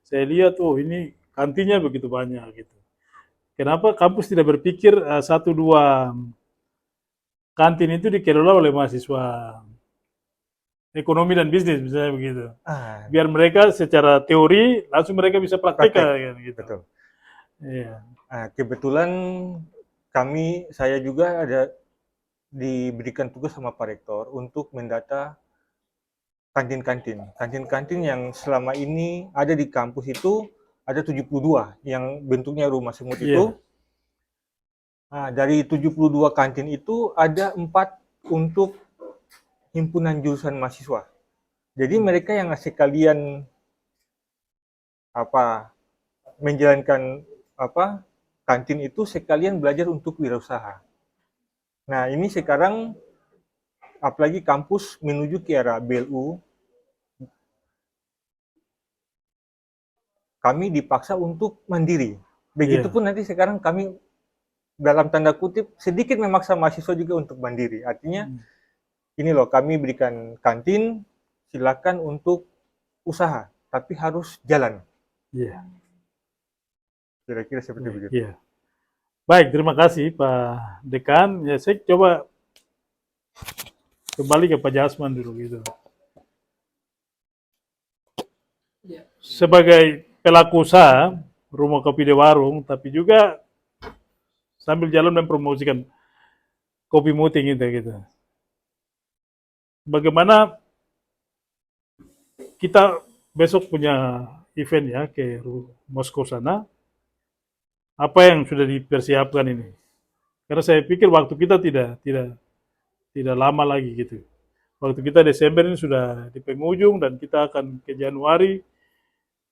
Saya lihat, ini kantinnya begitu banyak gitu. Kenapa kampus tidak berpikir 1-2 kantin itu dikelola oleh mahasiswa ekonomi dan bisnis misalnya begitu. Biar mereka secara teori langsung mereka bisa praktekkan gitu. Betul. Iya. Kebetulan saya juga ada diberikan tugas sama Pak Rektor untuk mendata kantin-kantin yang selama ini ada di kampus itu ada 72 yang bentuknya rumah semut itu. Dari 72 kantin itu ada 4 untuk himpunan jurusan mahasiswa. Jadi mereka yang sekalian menjalankan kantin itu sekalian belajar untuk wirausaha. Nah, ini sekarang apalagi kampus menuju ke arah BLU, kami dipaksa untuk mandiri. Begitupun nanti sekarang kami dalam tanda kutip sedikit memaksa mahasiswa juga untuk mandiri. Artinya ini loh, kami berikan kantin, silakan untuk usaha, tapi harus jalan. Iya. Kira-kira seperti begitu. Iya. Baik, terima kasih Pak Dekan. Ya, saya coba kembali ke Pak Jasman dulu gitu. Sebagai pelaku usaha rumah kopi di warung, tapi juga sambil jalan mempromosikan kopi muting itu gitu. Bagaimana kita besok punya event ya ke Moskow sana? Apa yang sudah dipersiapkan ini? Karena saya pikir waktu kita tidak lama lagi gitu. Waktu kita Desember ini sudah di penghujung dan kita akan ke Januari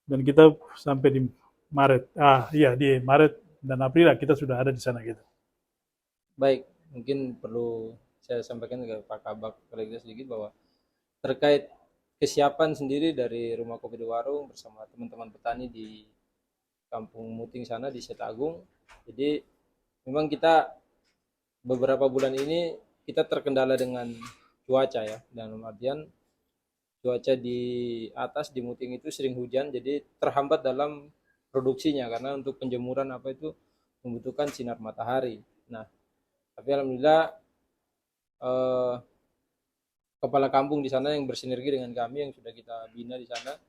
dan kita sampai di Maret. Iya di Maret dan April kita sudah ada di sana gitu. Baik, mungkin perlu saya sampaikan ke Pak Kabak terlebih sedikit bahwa terkait kesiapan sendiri dari Rumah Kopi di Warung bersama teman-teman petani di Kampung Muting sana di Setagung. Jadi memang kita beberapa bulan ini kita terkendala dengan cuaca ya, dalam artian cuaca di atas di Muting itu sering hujan, jadi terhambat dalam produksinya karena untuk penjemuran apa itu membutuhkan sinar matahari. Nah, tapi alhamdulillah kepala kampung di sana yang bersinergi dengan kami yang sudah kita bina di sana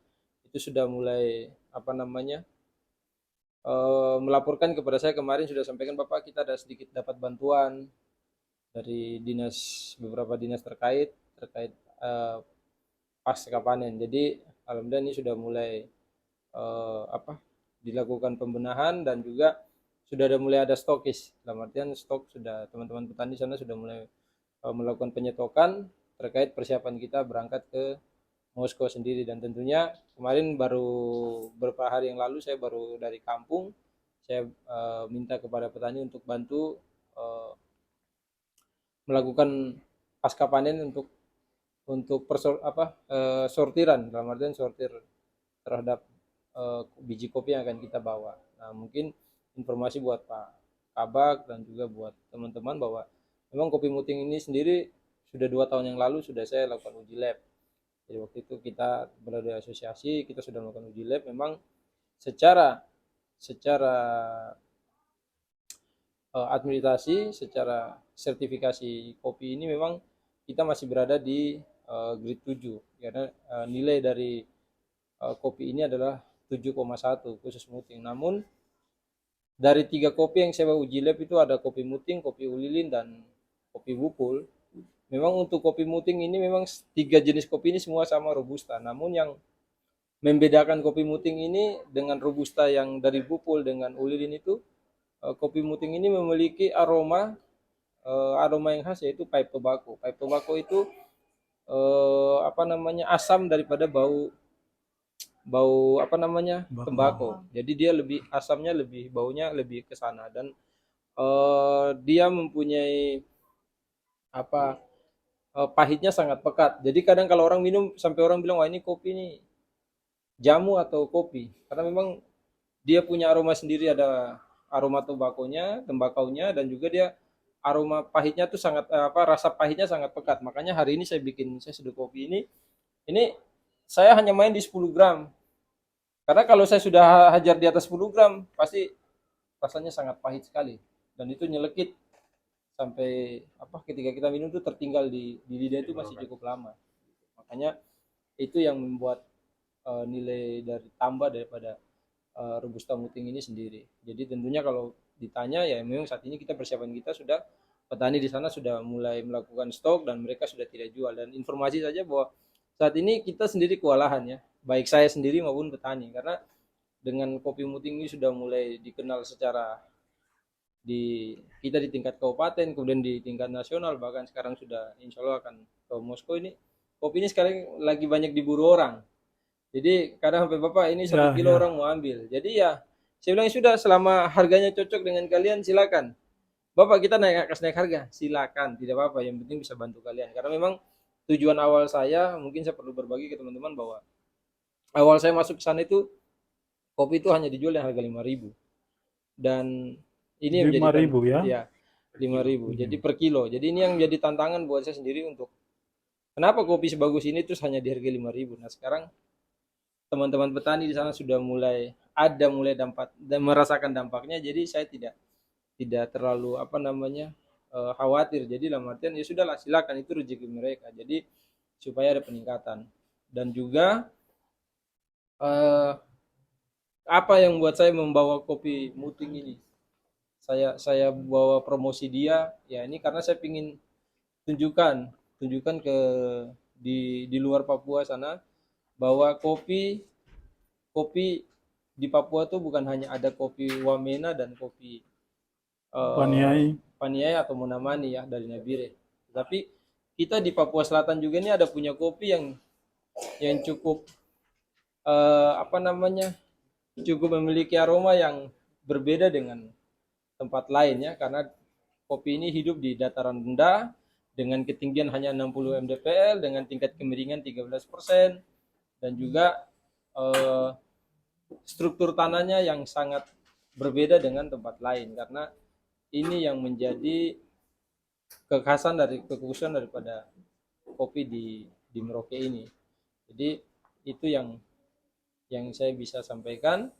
itu sudah mulai melaporkan kepada saya kemarin, sudah sampaikan Bapak kita ada sedikit dapat bantuan dari beberapa dinas terkait pasca panen. Jadi alhamdulillah ini sudah mulai dilakukan pembenahan dan juga sudah mulai ada stokis. Dalam artian stok sudah teman-teman petani sana sudah mulai melakukan penyetokan terkait persiapan kita berangkat ke Moskow sendiri. Dan tentunya kemarin baru beberapa hari yang lalu saya baru dari kampung, saya minta kepada petani untuk bantu melakukan pasca panen untuk sortiran, dalam artian sortir terhadap biji kopi yang akan kita bawa. Nah, mungkin informasi buat Pak Kabak dan juga buat teman-teman bahwa memang kopi muting ini sendiri sudah 2 tahun yang lalu sudah saya lakukan uji lab. Jadi waktu itu kita berada di asosiasi, kita sudah melakukan uji lab. Memang secara administrasi, secara sertifikasi kopi ini memang kita masih berada di grade 7 karena nilai dari kopi ini adalah 7,1 khusus muting. Namun dari 3 kopi yang saya uji lab itu ada kopi muting, kopi ulilin dan kopi bukul. Memang untuk kopi muting ini memang 3 jenis kopi ini semua sama robusta. Namun yang membedakan kopi muting ini dengan robusta yang dari bukul dengan ulilin itu, kopi muting ini memiliki aroma yang khas, yaitu pipe tobacco. Pipe tobacco itu asam daripada bau tembakau. Jadi dia baunya lebih ke sana, dan dia mempunyai pahitnya sangat pekat. Jadi kadang kalau orang minum sampai orang bilang wah ini kopi ini jamu atau kopi, karena memang dia punya aroma sendiri, ada aroma tembakaunya dan juga dia aroma pahitnya tuh sangat rasa pahitnya sangat pekat. Makanya hari ini saya seduh kopi ini saya hanya main di 10 gram. Karena kalau saya sudah hajar di atas 10 gram pasti rasanya sangat pahit sekali dan itu nyelekit sampai ketika kita minum tuh tertinggal di lidah itu masih cukup lama. Makanya itu yang membuat nilai daripada robusta muting ini sendiri. Jadi tentunya kalau ditanya ya memang saat ini persiapan kita sudah, petani di sana sudah mulai melakukan stok dan mereka sudah tidak jual. Dan informasi saja bahwa saat ini kita sendiri kewalahan ya, baik saya sendiri maupun petani, karena dengan kopi muting ini sudah mulai dikenal secara kita di tingkat kabupaten, kemudian di tingkat nasional, bahkan sekarang sudah insya Allah akan ke Moskow. Ini kopi ini sekarang lagi banyak diburu orang. Jadi kadang sampai Bapak ini 1 kilo orang mau ambil. Jadi ya saya bilang sudah, selama harganya cocok dengan kalian silakan. Bapak kita naik harga, silakan, tidak apa-apa, yang penting bisa bantu kalian. Karena memang tujuan awal saya, mungkin saya perlu berbagi ke teman-teman bahwa awal saya masuk ke sana itu kopi itu hanya dijual dengan harga 5.000, dan ini yang menjadikan 5.000 ya. ya 5.000 jadi per kilo. Jadi ini yang menjadi tantangan buat saya sendiri untuk kenapa kopi sebagus ini terus hanya di harga 5.000. Nah, sekarang teman-teman petani di sana sudah mulai dampak dan merasakan dampaknya. Jadi saya tidak terlalu khawatir. Jadi dalam artian ya sudahlah, silakan, itu rezeki mereka. Jadi supaya ada peningkatan. Dan juga apa yang buat saya membawa kopi Muting ini, saya bawa promosi dia ya, ini karena saya ingin tunjukkan ke di luar Papua sana bahwa kopi di Papua tuh bukan hanya ada kopi Wamena dan kopi Paniai atau Monamani ya dari Nabire, tapi kita di Papua Selatan juga ini ada punya kopi yang cukup cukup memiliki aroma yang berbeda dengan tempat lain ya, karena kopi ini hidup di dataran rendah dengan ketinggian hanya 60 mdpl dengan tingkat kemiringan 13%, dan juga struktur tanahnya yang sangat berbeda dengan tempat lain, karena ini yang menjadi kekhususan daripada kopi di Merauke ini. Jadi itu yang saya bisa sampaikan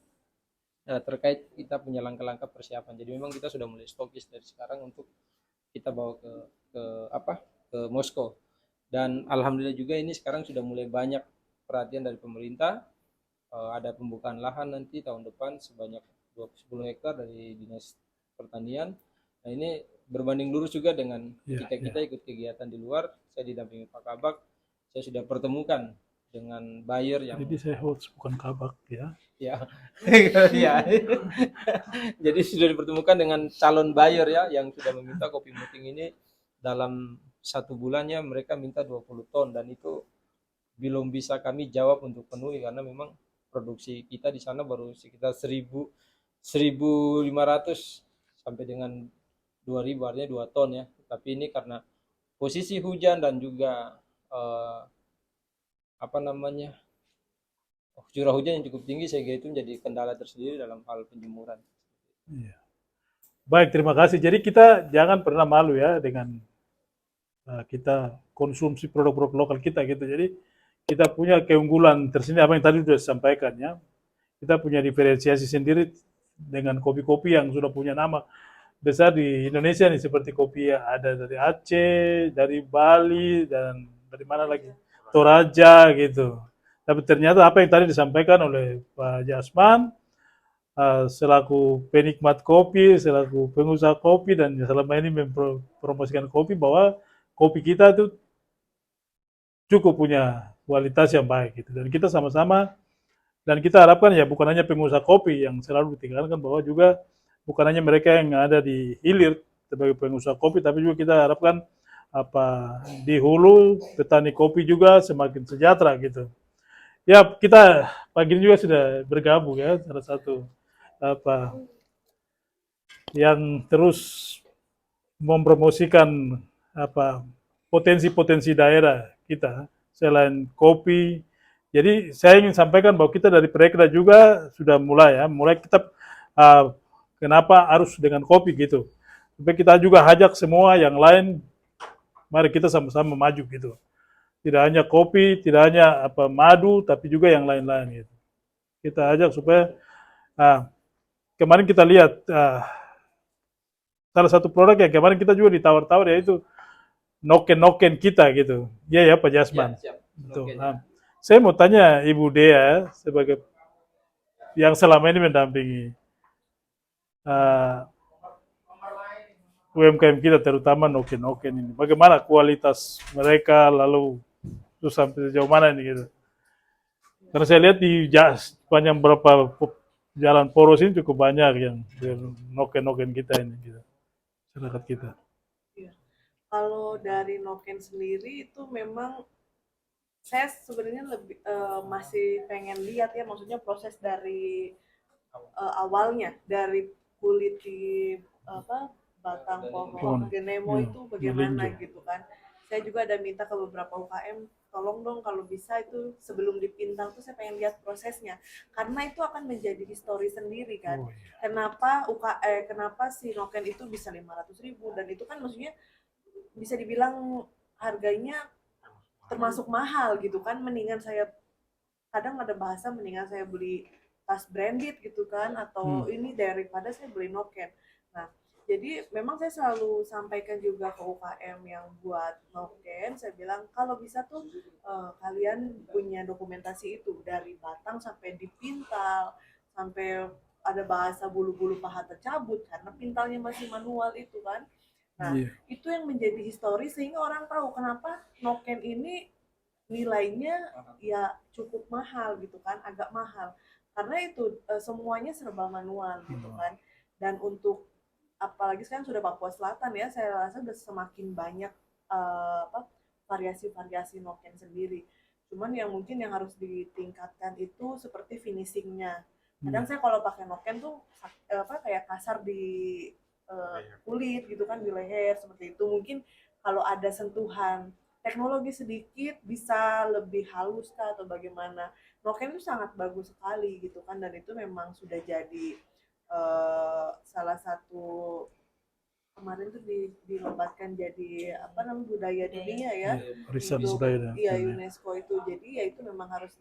terkait kita punya langkah-langkah persiapan. Jadi memang kita sudah mulai stokis dari sekarang untuk kita bawa ke Moskow. Dan alhamdulillah juga ini sekarang sudah mulai banyak perhatian dari pemerintah. Ada pembukaan lahan nanti tahun depan sebanyak 10 hektar dari Dinas Pertanian. Nah, ini berbanding lurus juga dengan kita ikut kegiatan di luar. Saya didampingi Pak Kabak. Saya sudah pertemukan dengan buyer yang Jadi saya host bukan Kabak ya. Ya. Ya. Jadi sudah dipertemukan dengan calon buyer ya yang sudah meminta kopi Muting ini dalam 1 bulannya mereka minta 20 ton, dan itu belum bisa kami jawab untuk penuhi karena memang produksi kita di sana baru sekitar 1.500 sampai dengan 2.000, artinya 2 ton ya. Tapi ini karena posisi hujan dan juga curah hujan yang cukup tinggi, sehingga itu menjadi kendala tersendiri dalam hal penjemuran. Iya. Baik, terima kasih. Jadi kita jangan pernah malu ya dengan kita konsumsi produk-produk lokal kita gitu. Jadi kita punya keunggulan tersendiri, apa yang tadi sudah disampaikan ya. Kita punya diferensiasi sendiri dengan kopi-kopi yang sudah punya nama besar di Indonesia nih, seperti kopi yang ada dari Aceh, dari Bali, dan dari mana lagi, Toraja gitu. Tapi ternyata apa yang tadi disampaikan oleh Pak Jasman selaku penikmat kopi, selaku pengusaha kopi, dan selama ini mempromosikan kopi, bahwa kopi kita itu cukup punya kualitas yang baik gitu. Dan kita sama-sama, dan kita harapkan ya bukan hanya pengusaha kopi yang selalu ditinggalkan, bahwa juga bukan hanya mereka yang ada di hilir sebagai pengusaha kopi, tapi juga kita harapkan di hulu petani kopi juga semakin sejahtera gitu. Ya, kita pagi ini juga sudah bergabung ya, salah satu yang terus mempromosikan potensi-potensi daerah kita selain kopi. Jadi saya ingin sampaikan bahwa kita dari Perekda juga sudah mulai kita kenapa harus dengan kopi gitu. Supaya kita juga ajak semua yang lain, mari kita sama-sama maju gitu. Tidak hanya kopi, tidak hanya madu, tapi juga yang lain-lain gitu. Kita ajak supaya kemarin kita lihat salah satu produk yang kemarin kita juga ditawar-tawar, yaitu noken kita gitu. Iya ya Pak Jasman. Ya, Betul. Saya mau tanya Ibu Dea sebagai yang selama ini mendampingi UMKM kita, terutama noken ini. Bagaimana kualitas mereka, lalu terus sampai sejauh mana ini gitu. Karena saya lihat di sepanjang beberapa jalan poros ini cukup banyak yang noken kita ini gitu. Masyarakat kita. Kalau dari noken sendiri itu memang saya sebenarnya lebih masih pengen lihat ya, maksudnya proses dari awalnya, dari kulit di batang Pohon. pohon genemo Iya, itu bagaimana melinjo. gitu kan. Saya juga ada minta ke beberapa UKM, tolong dong kalau bisa itu sebelum dipintal tuh saya pengen lihat prosesnya, karena itu akan menjadi histori sendiri kan. Oh, iya. Kenapa si noken itu bisa 500.000, dan itu kan maksudnya bisa dibilang harganya termasuk mahal gitu kan. Mendingan saya, kadang ada bahasa mendingan saya beli tas branded gitu kan, atau ini daripada saya beli noken. Nah, jadi memang saya selalu sampaikan juga ke UKM yang buat noken, saya bilang kalau bisa tuh kalian punya dokumentasi itu dari batang sampai dipintal, sampai ada bahasa bulu-bulu paha tercabut karena pintalnya masih manual itu kan. Nah, Iya. itu yang menjadi histori sehingga orang tahu kenapa noken ini nilainya ya cukup mahal gitu kan, agak mahal. Karena itu semuanya serba manual gitu kan. Dan untuk apalagi sekarang sudah Papua Selatan ya, saya rasa sudah semakin banyak variasi-variasi noken sendiri. Cuman yang mungkin yang harus ditingkatkan itu seperti finishingnya. Kadang saya kalau pakai noken tuh kayak kasar di kulit gitu kan, di leher seperti itu. Mungkin kalau ada sentuhan teknologi sedikit bisa lebih halus kah atau bagaimana. Noken itu sangat bagus sekali gitu kan, dan itu memang sudah jadi salah satu kemarin tuh dinobatkan jadi apa namanya budaya dunia ya, Riset untuk budaya. UNESCO itu. Jadi ya itu memang harus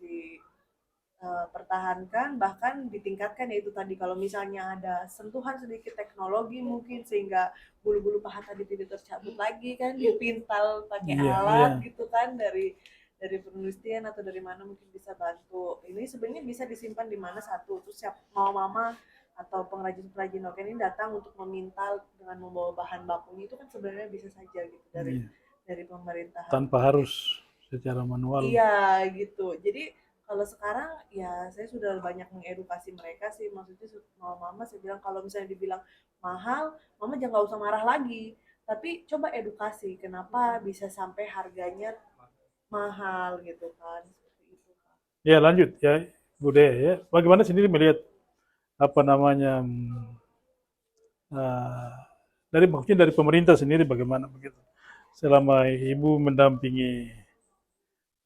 dipertahankan, bahkan ditingkatkan, yaitu tadi kalau misalnya ada sentuhan sedikit teknologi mungkin sehingga bulu-bulu paha tadi tidak tercabut lagi kan, dipintal pakai Iya, alat iya. gitu kan, dari penelitian atau dari mana mungkin bisa bantu. Ini sebenarnya bisa disimpan di mana satu, terus siap mau mama atau pengrajin-pengrajin noken ini datang untuk memintal dengan membawa bahan bakunya, itu kan sebenarnya bisa saja gitu dari Iya. pemerintahan. Tanpa harus secara manual. Iya gitu. Jadi kalau sekarang ya saya sudah banyak mengedukasi mereka sih, maksudnya mama saya bilang kalau misalnya dibilang mahal, mama jangan usah marah lagi, tapi coba edukasi kenapa bisa sampai harganya mahal gitu kan, seperti itu kan. Ya lanjut ya Bude ya. Bagaimana sendiri melihat apa namanya eh, maksudnya dari pemerintah sendiri bagaimana begitu selama ibu mendampingi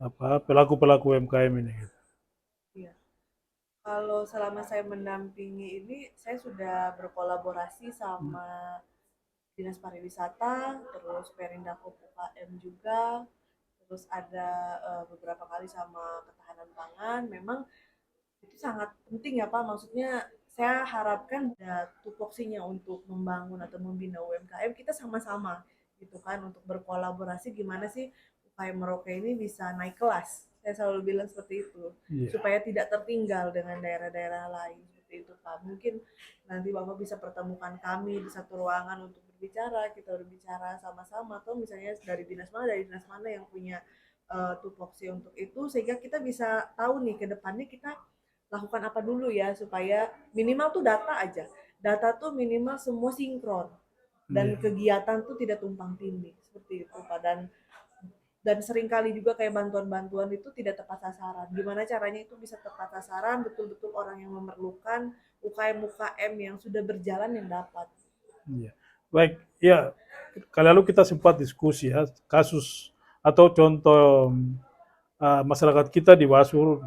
apa pelaku-pelaku UMKM ini gitu. Iya. Kalau selama saya mendampingi ini, saya sudah berkolaborasi sama Dinas Pariwisata, terus Perindako UKM juga, terus ada beberapa kali sama Ketahanan Pangan. Memang itu sangat penting ya Pak, maksudnya saya harapkan ada tupoksinya untuk membangun atau membina UMKM, kita sama-sama gitu kan, untuk berkolaborasi gimana sih UKM Merauke ini bisa naik kelas. Saya selalu bilang seperti itu, Iya. supaya tidak tertinggal dengan daerah-daerah lain seperti itu Pak. Mungkin nanti Bapak bisa pertemukan kami di satu ruangan untuk berbicara, kita berbicara sama-sama, atau misalnya dari dinas mana yang punya tupoksi untuk itu, sehingga kita bisa tahu nih ke depannya kita lakukan apa dulu ya, supaya minimal tuh data aja. Data tuh minimal semua sinkron dan Iya. kegiatan tuh tidak tumpang tindih seperti itu Pak. Dan seringkali juga kayak bantuan-bantuan itu tidak tepat sasaran. Gimana caranya itu bisa tepat sasaran, betul-betul orang yang memerlukan, UKM-UKM yang sudah berjalan yang dapat. Iya. Baik, ya kali lalu kita sempat diskusi ya kasus atau contoh masyarakat kita di Wasur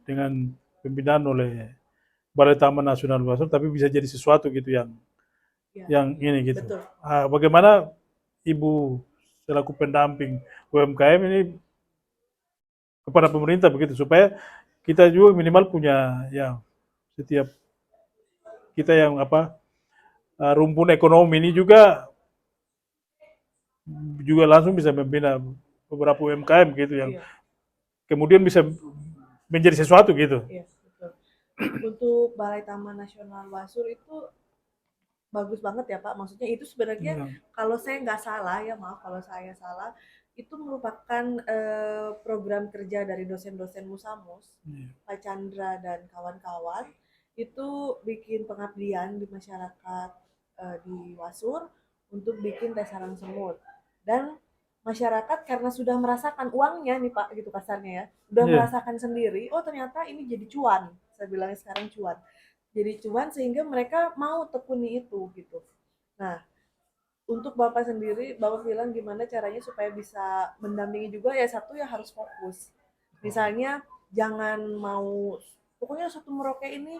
dengan pembinaan oleh Balai Taman Nasional Wasur, tapi bisa jadi sesuatu gitu Ya, yang ini gitu. betul. Bagaimana Ibu selaku pendamping UMKM ini kepada pemerintah begitu supaya kita juga minimal punya ya setiap kita yang apa rumpun ekonomi ini juga langsung bisa membina beberapa UMKM gitu yang Iya, kemudian bisa menjadi sesuatu gitu. iya, betul. Untuk Balai Taman Nasional Wasur itu bagus banget ya Pak. Maksudnya itu sebenarnya Iya. kalau saya nggak salah ya, maaf kalau saya salah, itu merupakan program kerja dari dosen-dosen Musamus, Iya. Pak Chandra dan kawan-kawan, itu bikin pengabdian di masyarakat di Wasur untuk bikin tes sarang semut. Dan masyarakat karena sudah merasakan uangnya nih Pak, gitu kasarnya ya, udah Iya. merasakan sendiri, oh ternyata ini jadi cuan. Saya bilangnya sekarang cuan, jadi cuan, sehingga mereka mau tekuni itu gitu. Nah, untuk Bapak sendiri, Bapak bilang gimana caranya supaya bisa mendampingi juga ya, satu ya harus fokus. Misalnya jangan mau pokoknya satu Merauke ini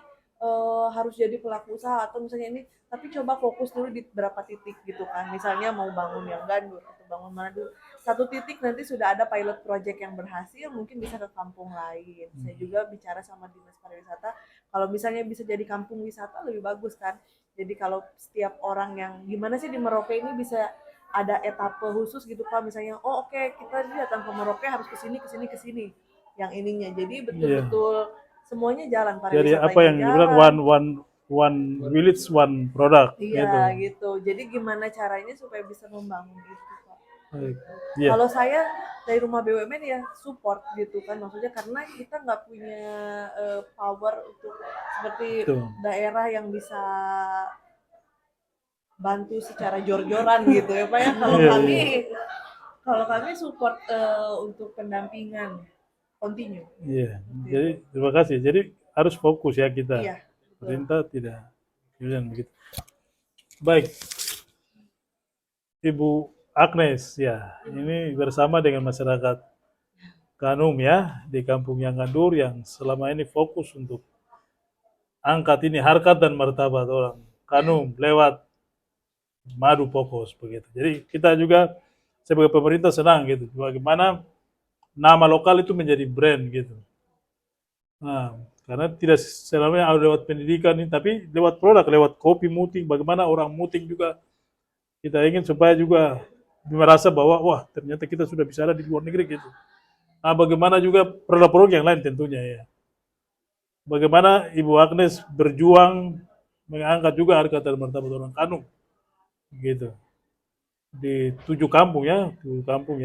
harus jadi pelaku usaha atau misalnya ini, tapi coba fokus dulu di beberapa titik gitu kan. Misalnya mau bangun yang Gandur atau bangun mana dulu. Satu titik nanti sudah ada pilot project yang berhasil, mungkin bisa ke kampung lain. Saya juga bicara sama dinas pariwisata, kalau misalnya bisa jadi kampung wisata lebih bagus kan. Jadi kalau setiap orang yang gimana sih di Merauke ini bisa ada etape khusus gitu Pak, misalnya oh oke, kita datang ke Merauke harus ke sini ke sini ke sini yang ininya. Jadi Iya. betul-betul semuanya jalan, Jadi apa pariwisatanya yang dibilang jalan. one village one product gitu. Iya gitu. Jadi gimana caranya supaya bisa membangun itu Pak. Baik. Iya. Kalau saya dari rumah BUMN ya support gitu kan, maksudnya karena kita nggak punya power untuk seperti Betul. daerah yang bisa bantu secara jor-joran gitu ya Pak ya. Kalau Iya, kami iya. kalau kami support untuk pendampingan continue. Iya. Seperti Jadi itu. terima kasih. Jadi harus fokus ya kita. Iya, betul. Pemerintah tidak kemudian begitu. Baik. Ibu Agnes ya, ini bersama dengan masyarakat Kanum ya di Kampung Yang Gandur yang selama ini fokus untuk angkat ini harkat dan martabat orang Kanum lewat madu pokos begitu. Jadi kita juga sebagai pemerintah senang gitu bagaimana nama lokal itu menjadi brand gitu. Nah, karena tidak selamanya lewat pendidikan ini, tapi lewat produk, lewat kopi muting, bagaimana orang muting juga kita ingin supaya juga merasa bahwa wah ternyata kita sudah bisa ada di luar negeri gitu. Nah, bagaimana juga produk-produk yang lain tentunya ya. Bagaimana Ibu Agnes berjuang mengangkat juga harga dan martabat orang Kanum gitu di 7 kampung ya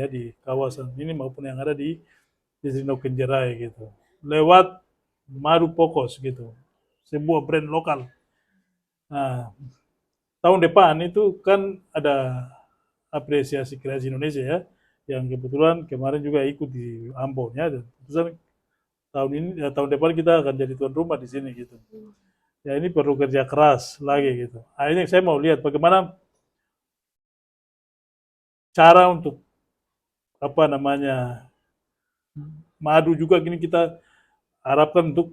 di kawasan ini maupun yang ada di distrik Kenjerai gitu lewat madu pokos gitu sebuah brand lokal. Nah, tahun depan itu kan ada apresiasi kreasi Indonesia ya yang kebetulan kemarin juga ikut di Ambon ya dan keputusan tahun ini ya, tahun depan kita akan jadi tuan rumah di sini gitu. Ya ini perlu kerja keras lagi gitu. Nah, ini saya mau lihat bagaimana cara untuk apa namanya madu juga gini kita harapkan untuk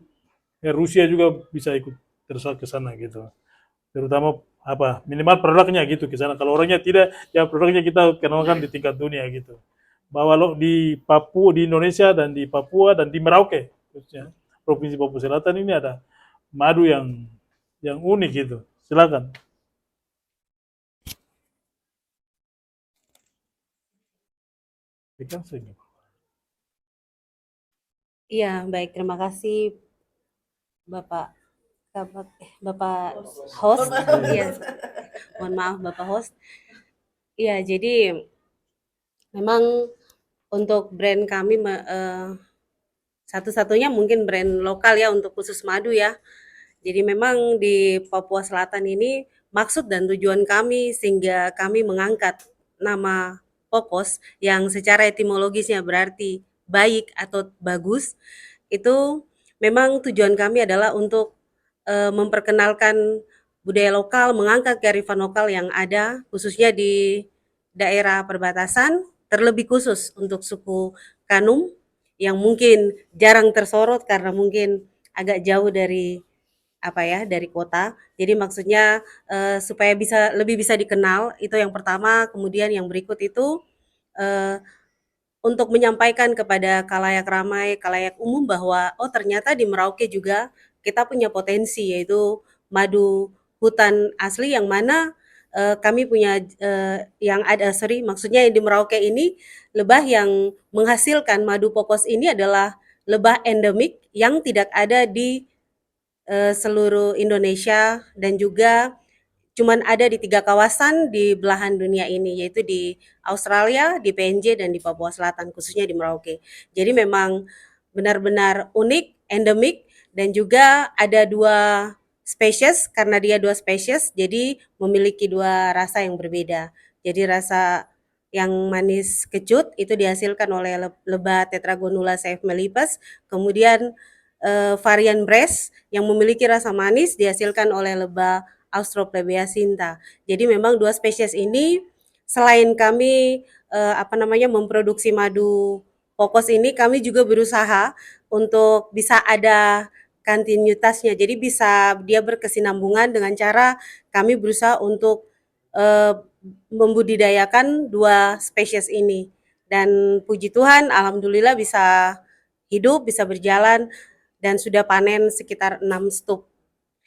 ya, Rusia juga bisa ikut tersal ke sana gitu. Terutama apa minimal produknya gitu ke sana. Kalau orangnya tidak, ya produknya kita kenalkan di tingkat dunia gitu. Bahwa lo di Papua, di Indonesia dan di Papua dan di Merauke, khususnya provinsi Papua Selatan ini ada madu yang unik gitu. Silakan. Iya, baik. Terima kasih Bapak Bapak host. Iya, mohon maaf Bapak host. Iya, jadi memang untuk brand kami satu-satunya mungkin brand lokal ya untuk khusus madu ya. Jadi memang di Papua Selatan ini maksud dan tujuan kami sehingga kami mengangkat nama Pokos yang secara etimologisnya berarti baik atau bagus, itu memang tujuan kami adalah untuk memperkenalkan budaya lokal, mengangkat kearifan lokal yang ada khususnya di daerah perbatasan, terlebih khusus untuk suku Kanum yang mungkin jarang tersorot karena mungkin agak jauh dari apa ya dari kota. Jadi maksudnya supaya lebih bisa dikenal itu yang pertama. Kemudian yang berikut itu eh, untuk menyampaikan kepada khalayak ramai, khalayak umum bahwa oh ternyata di Merauke juga kita punya potensi yaitu madu hutan asli yang mana kami punya maksudnya yang di Merauke ini lebah yang menghasilkan madu pokos ini adalah lebah endemik yang tidak ada di seluruh Indonesia dan juga cuman ada di 3 kawasan di belahan dunia ini, yaitu di Australia, di PNJ, dan di Papua Selatan, khususnya di Merauke. Jadi memang benar-benar unik, endemik, dan juga ada 2 spesies, karena dia 2 spesies, jadi memiliki 2 rasa yang berbeda. Jadi rasa yang manis kecut itu dihasilkan oleh lebah Tetragonula cf melipes, kemudian varian Bress yang memiliki rasa manis dihasilkan oleh lebah Australoplebeacinta. Jadi memang dua spesies ini selain kami memproduksi madu pokos ini, kami juga berusaha untuk bisa ada kontinuitasnya. Jadi bisa dia berkesinambungan dengan cara kami berusaha untuk eh, membudidayakan dua spesies ini. Dan puji Tuhan, alhamdulillah bisa hidup, bisa berjalan, dan sudah panen sekitar 6 stuk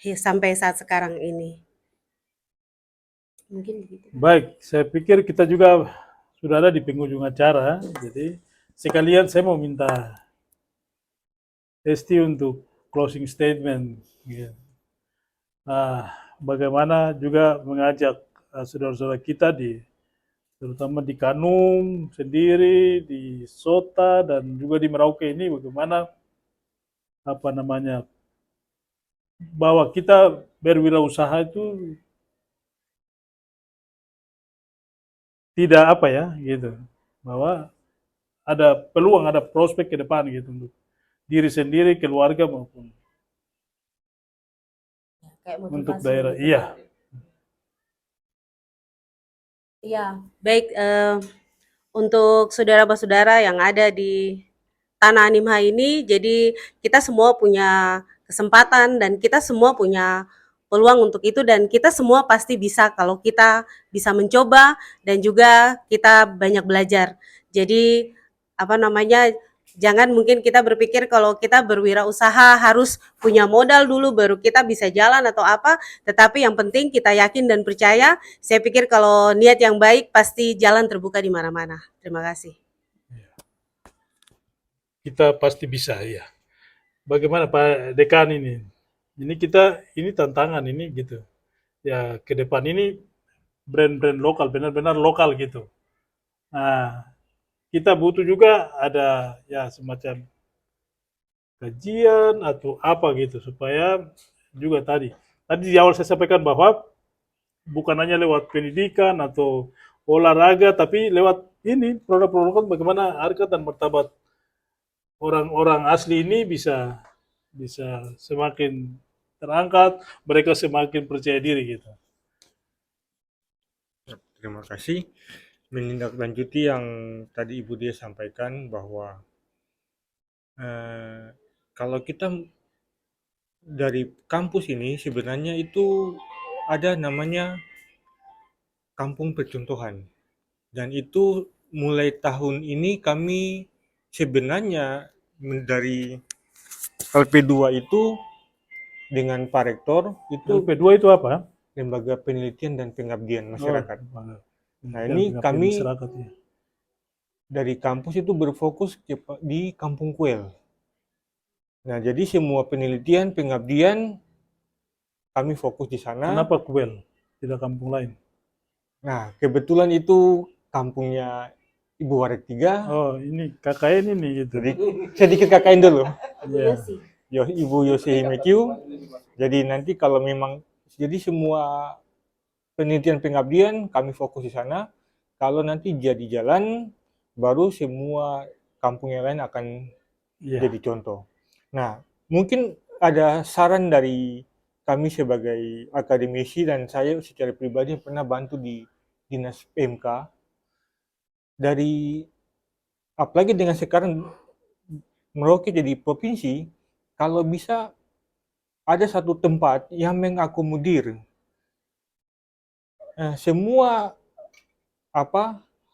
sampai saat sekarang ini. Mungkin begitu. Baik, saya pikir kita juga sudah ada di penghujung acara, jadi sekalian saya mau minta Esti untuk closing statement. Gitu. Bagaimana juga mengajak saudara-saudara kita terutama di Kanum sendiri, di Sota dan juga di Merauke ini bagaimana bahwa kita berwirausaha itu tidak gitu, bahwa ada peluang, ada prospek ke depan gitu untuk diri sendiri, keluarga maupun untuk daerah. Gitu. Iya. Iya, baik, untuk saudara-saudara yang ada di Tanah Animha ini, jadi kita semua punya kesempatan dan kita semua punya peluang untuk itu, dan kita semua pasti bisa kalau kita bisa mencoba dan juga kita banyak belajar. Jadi jangan mungkin kita berpikir kalau kita berwirausaha harus punya modal dulu baru kita bisa jalan atau apa, tetapi yang penting kita yakin dan percaya. Saya pikir kalau niat yang baik pasti jalan terbuka di mana-mana. Terima kasih. Kita pasti bisa, ya. Bagaimana Pak Dekan ini? Ini tantangan ini gitu. Ya, ke depan ini brand-brand lokal, benar-benar lokal gitu. Nah, kita butuh juga ada ya semacam kajian atau apa gitu supaya juga tadi di awal saya sampaikan bahwa bukan hanya lewat pendidikan atau olahraga, tapi lewat ini produk-produk bagaimana harkat dan martabat orang-orang asli ini bisa semakin terangkat, mereka semakin percaya diri gitu. Terima kasih. Menindaklanjuti yang tadi Ibu Dia sampaikan bahwa kalau kita dari kampus ini sebenarnya itu ada namanya kampung percontohan, dan itu mulai tahun ini kami sebenarnya dari LP2 itu dengan Pak Rektor itu LP2 itu apa? Lembaga Penelitian dan Pengabdian Masyarakat. Nah, Dan ini pengabdian kami masyarakat, ya. dari kampus itu berfokus di Kampung Kuel. Nah, jadi semua penelitian, pengabdian kami fokus di sana. Kenapa Kuel, tidak kampung lain? Nah, kebetulan itu kampungnya Ibu Warek 3. Oh, ini KKN ini gitu. Jadi sedikit KKN dulu. Ya. Ibu Yosi Himekyu. Jadi nanti kalau memang jadi semua penelitian pengabdian kami fokus di sana. Kalau nanti jadi jalan, baru semua kampung yang lain akan jadi contoh. Nah, mungkin ada saran dari kami sebagai akademisi dan saya secara pribadi pernah bantu di Dinas PMK. Dari apalagi dengan sekarang Merauke jadi provinsi, kalau bisa ada satu tempat yang mengakomodir semua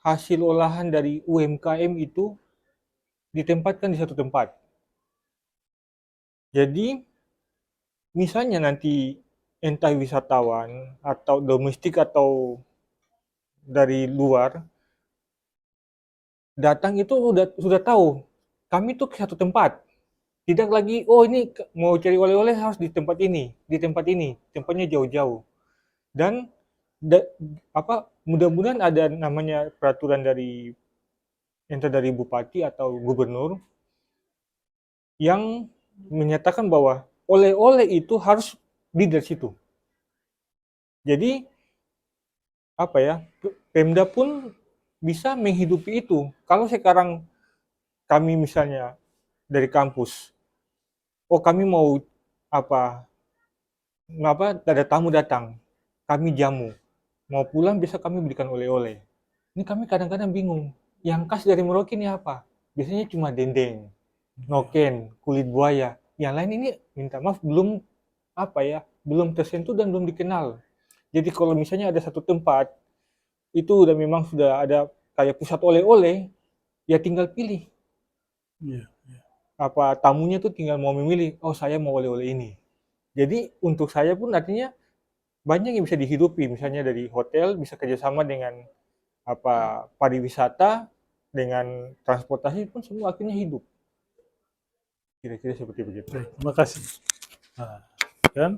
hasil olahan dari UMKM itu ditempatkan di satu tempat. Jadi misalnya nanti entah wisatawan atau domestik atau dari luar datang itu sudah tahu kami tuh ke satu tempat. Tidak lagi ini mau cari oleh-oleh harus di tempat ini, tempatnya jauh-jauh. Dan mudah-mudahan ada namanya peraturan dari entah dari bupati atau gubernur yang menyatakan bahwa oleh-oleh itu harus dari situ. Jadi Pemda pun bisa menghidupi itu. Kalau sekarang kami misalnya dari kampus, kami mau ada tamu datang, kami jamu. Mau pulang bisa kami berikan oleh-oleh. Ini kami kadang-kadang bingung. Yang khas dari Merauke ini apa? Biasanya cuma dendeng, noken, kulit buaya. Yang lain ini minta maaf belum tersentuh dan belum dikenal. Jadi kalau misalnya ada satu tempat itu udah memang sudah ada kayak pusat oleh-oleh, ya tinggal pilih. Iya. Apa tamunya tuh tinggal mau memilih, oh saya mau oleh-oleh ini. Jadi untuk saya pun artinya banyak yang bisa dihidupi, misalnya dari hotel bisa kerjasama dengan pariwisata, dengan transportasi pun semua akhirnya hidup. Kira-kira seperti begitu. Baik, terima kasih. Nah, kan?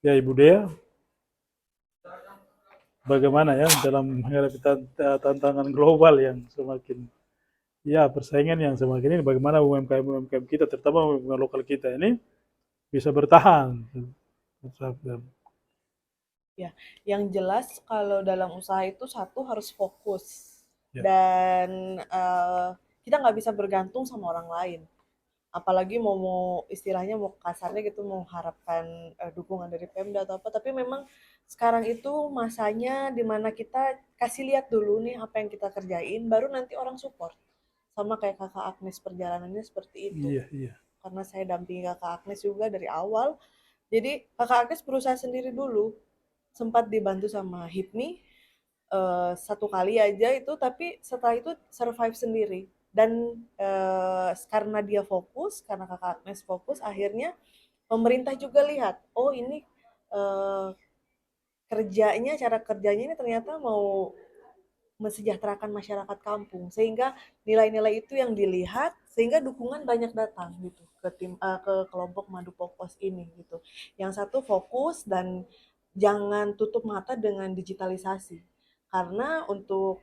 Ya Ibu Dea, bagaimana ya dalam menghadapi tantangan global yang semakin ya persaingan yang semakin ini, bagaimana UMKM kita, terutama UMKM lokal kita ini bisa bertahan. Ya, yang jelas kalau dalam usaha itu satu harus fokus Ya. dan kita nggak bisa bergantung sama orang lain. Apalagi mau istilahnya mau kasarnya gitu mau harapkan dukungan dari Pemda atau apa, tapi memang sekarang itu masanya dimana kita kasih lihat dulu nih apa yang kita kerjain, baru nanti orang support. Sama kayak kakak Agnes perjalanannya seperti itu. Iya. Karena saya dampingi kakak Agnes juga dari awal, jadi kakak Agnes berusaha sendiri dulu, sempat dibantu sama HIPMI satu kali aja itu, tapi setelah itu survive sendiri. Dan karena dia fokus, karena kakak Agnes fokus, akhirnya pemerintah juga lihat, oh ini cara kerjanya ini ternyata mau mensejahterakan masyarakat kampung, sehingga nilai-nilai itu yang dilihat, sehingga dukungan banyak datang gitu ke kelompok Madu Pokos ini gitu. Yang satu fokus dan jangan tutup mata dengan digitalisasi, karena untuk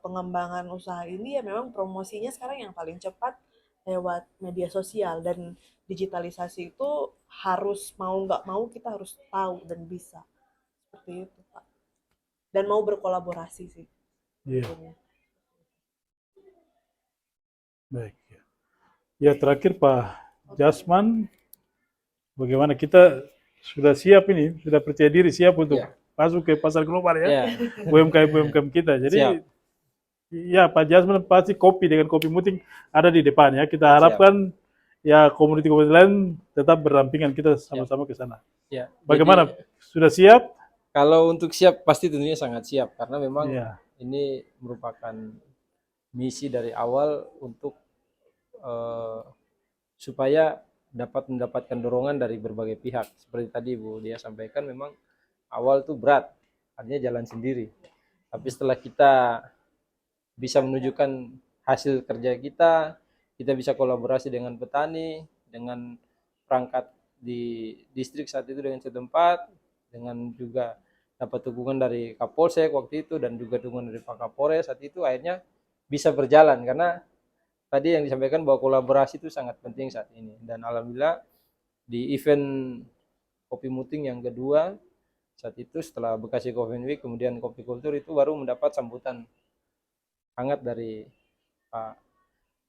pengembangan usaha ini ya memang promosinya sekarang yang paling cepat lewat media sosial, dan digitalisasi itu harus mau nggak mau kita harus tahu dan bisa seperti itu Pak, dan mau berkolaborasi sih tentunya. Baik. Ya terakhir Pak Jasman, bagaimana kita sudah siap ini, sudah percaya diri siap untuk masuk ke pasar global ya, UMKM kita. Jadi ya Pak Jasman pasti kopi dengan kopi muting ada di depan ya. Kita harapkan ya komuniti-komuniti lain tetap berdampingan, kita sama-sama ke sana. Ya, bagaimana? Sudah siap? Kalau untuk siap pasti tentunya sangat siap, karena memang ini merupakan misi dari awal untuk supaya dapat mendapatkan dorongan dari berbagai pihak. Seperti tadi Bu Dia sampaikan, memang awal tuh berat, artinya jalan sendiri. Tapi setelah kita bisa menunjukkan hasil kerja kita bisa kolaborasi dengan petani, dengan perangkat di distrik saat itu dengan setempat, dengan juga dapat dukungan dari Kapolsek waktu itu dan juga dukungan dari Pak Kapolres saat itu, akhirnya bisa berjalan. Karena tadi yang disampaikan bahwa kolaborasi itu sangat penting saat ini. Dan alhamdulillah di event Kopi Muting yang kedua saat itu, setelah Bekasi Coffee Week kemudian Kopi Kultur, itu baru mendapat sambutan hangat dari Pak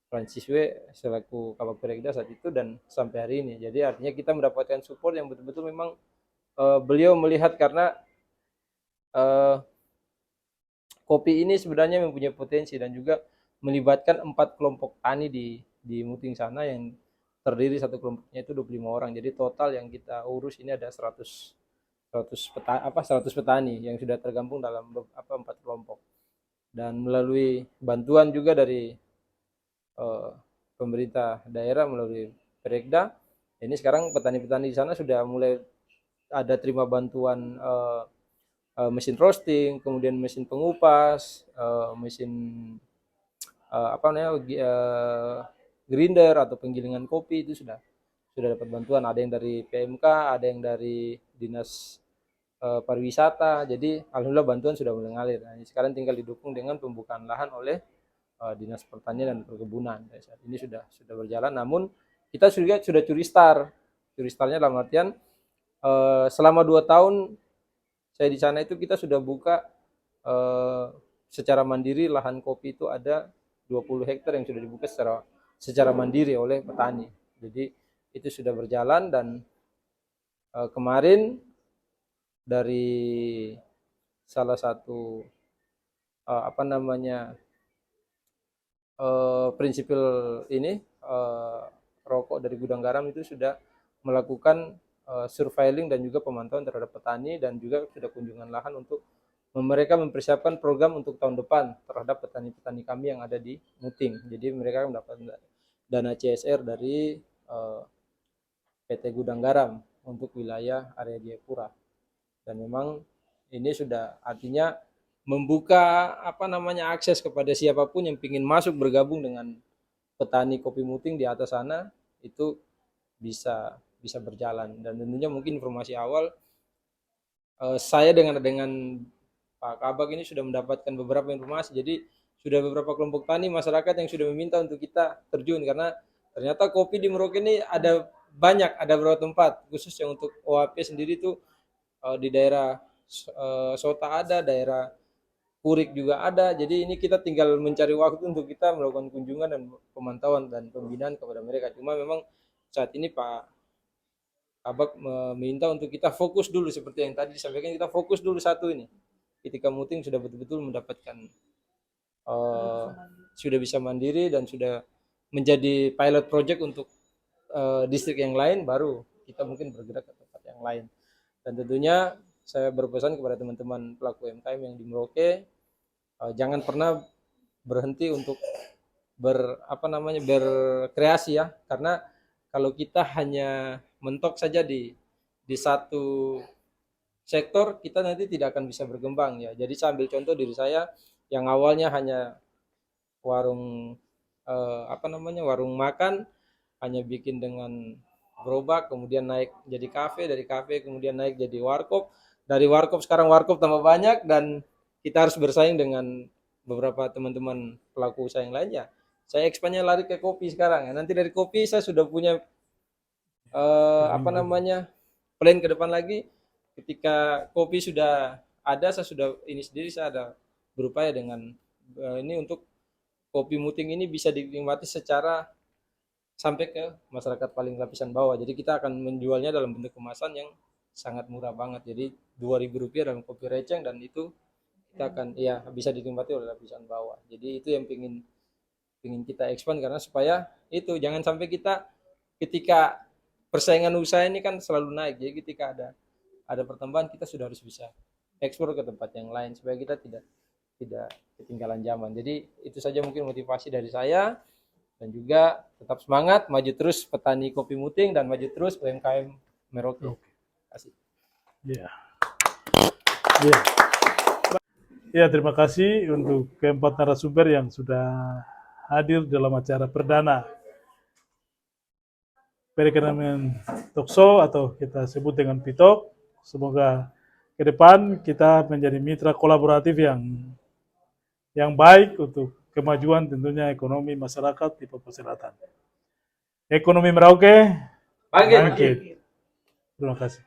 Francis W selaku Kabak Perekda saat itu dan sampai hari ini. Jadi artinya kita mendapatkan support yang betul-betul memang beliau melihat, karena kopi ini sebenarnya mempunyai potensi dan juga melibatkan 4 kelompok tani di Muting sana, yang terdiri satu kelompoknya itu 25 orang. Jadi total yang kita urus ini ada 100 petani yang sudah tergabung dalam 4 kelompok. Dan melalui bantuan juga dari pemerintah daerah melalui Perekda, ini sekarang petani-petani di sana sudah mulai ada terima bantuan mesin roasting, kemudian mesin pengupas, mesin grinder atau penggilingan kopi, itu sudah dapat bantuan. Ada yang dari PMK, ada yang dari dinas pariwisata. Jadi alhamdulillah bantuan sudah mulai ngalir. Nah, sekarang tinggal didukung dengan pembukaan lahan oleh dinas pertanian dan perkebunan. Saat ini sudah berjalan. Namun kita sudah curi starnya dalam artian selama 2 tahun saya di sana itu kita sudah buka secara mandiri lahan kopi. Itu ada 20 hektar yang sudah dibuka secara mandiri oleh petani. Jadi itu sudah berjalan dan Kemarin dari salah satu apa namanya prinsipil ini rokok dari gudang garam itu sudah melakukan surveiling dan juga pemantauan terhadap petani dan juga sudah kunjungan lahan untuk mereka mempersiapkan program untuk tahun depan terhadap petani-petani kami yang ada di Muting. Jadi mereka mendapat dana CSR dari PT Gudang Garam untuk wilayah area Jayapura. Dan memang ini sudah artinya membuka apa namanya akses kepada siapapun yang ingin masuk bergabung dengan petani kopi Muting di atas sana itu bisa berjalan. Dan tentunya mungkin informasi awal saya dengan Pak Kabak ini sudah mendapatkan beberapa informasi. Jadi sudah beberapa kelompok tani masyarakat yang sudah meminta untuk kita terjun karena ternyata kopi di Merauke ini ada banyak, ada beberapa tempat khusus yang untuk OAP sendiri tuh di daerah Sota ada, daerah Purik juga ada. Jadi ini kita tinggal mencari waktu untuk kita melakukan kunjungan dan pemantauan dan pembinaan kepada mereka. Cuma memang saat ini Pak Kabak meminta untuk kita fokus dulu seperti yang tadi disampaikan, kita fokus dulu satu ini. Ketika Muting sudah betul-betul mendapatkan sudah bisa mandiri dan sudah menjadi pilot project untuk distrik yang lain, baru kita mungkin bergerak ke tempat yang lain. Dan tentunya saya berpesan kepada teman-teman pelaku UMKM yang di Merauke, jangan pernah berhenti untuk berkreasi ya, karena kalau kita hanya mentok saja di satu sektor, kita nanti tidak akan bisa berkembang ya. Jadi saya ambil contoh diri saya yang awalnya hanya warung warung makan, hanya bikin dengan gerobak, kemudian naik jadi kafe, dari kafe kemudian naik jadi warkop, dari warkop sekarang warkop tambah banyak, dan kita harus bersaing dengan beberapa teman-teman pelaku usaha yang lainnya. Saya expandnya lari ke kopi sekarang ya. Nanti dari kopi saya sudah punya plan ke depan lagi. Ketika kopi sudah ada, saya sudah ini sendiri, saya ada berupaya dengan ini untuk kopi Muting ini bisa dinikmati secara sampai ke masyarakat paling lapisan bawah. Jadi kita akan menjualnya dalam bentuk kemasan yang sangat murah banget. Jadi Rp2.000 dalam kopi receng, dan itu kita akan bisa dinikmati oleh lapisan bawah. Jadi itu yang ingin kita expand, karena supaya itu jangan sampai kita ketika persaingan usaha ini kan selalu naik. Jadi ketika ada pertambahan, kita sudah harus bisa ekspor ke tempat yang lain supaya kita tidak ketinggalan zaman. Jadi itu saja mungkin motivasi dari saya, dan juga tetap semangat, maju terus petani kopi Muting dan maju terus UMKM Merauke. Terima kasih. Ya. Ya, terima kasih untuk keempat narasumber yang sudah hadir dalam acara perdana perekonomian Talkshow atau kita sebut dengan Pitok. Semoga ke depan kita menjadi mitra kolaboratif yang baik untuk kemajuan tentunya ekonomi masyarakat di Papua Selatan. Ekonomi Merauke bangkit. Terima kasih.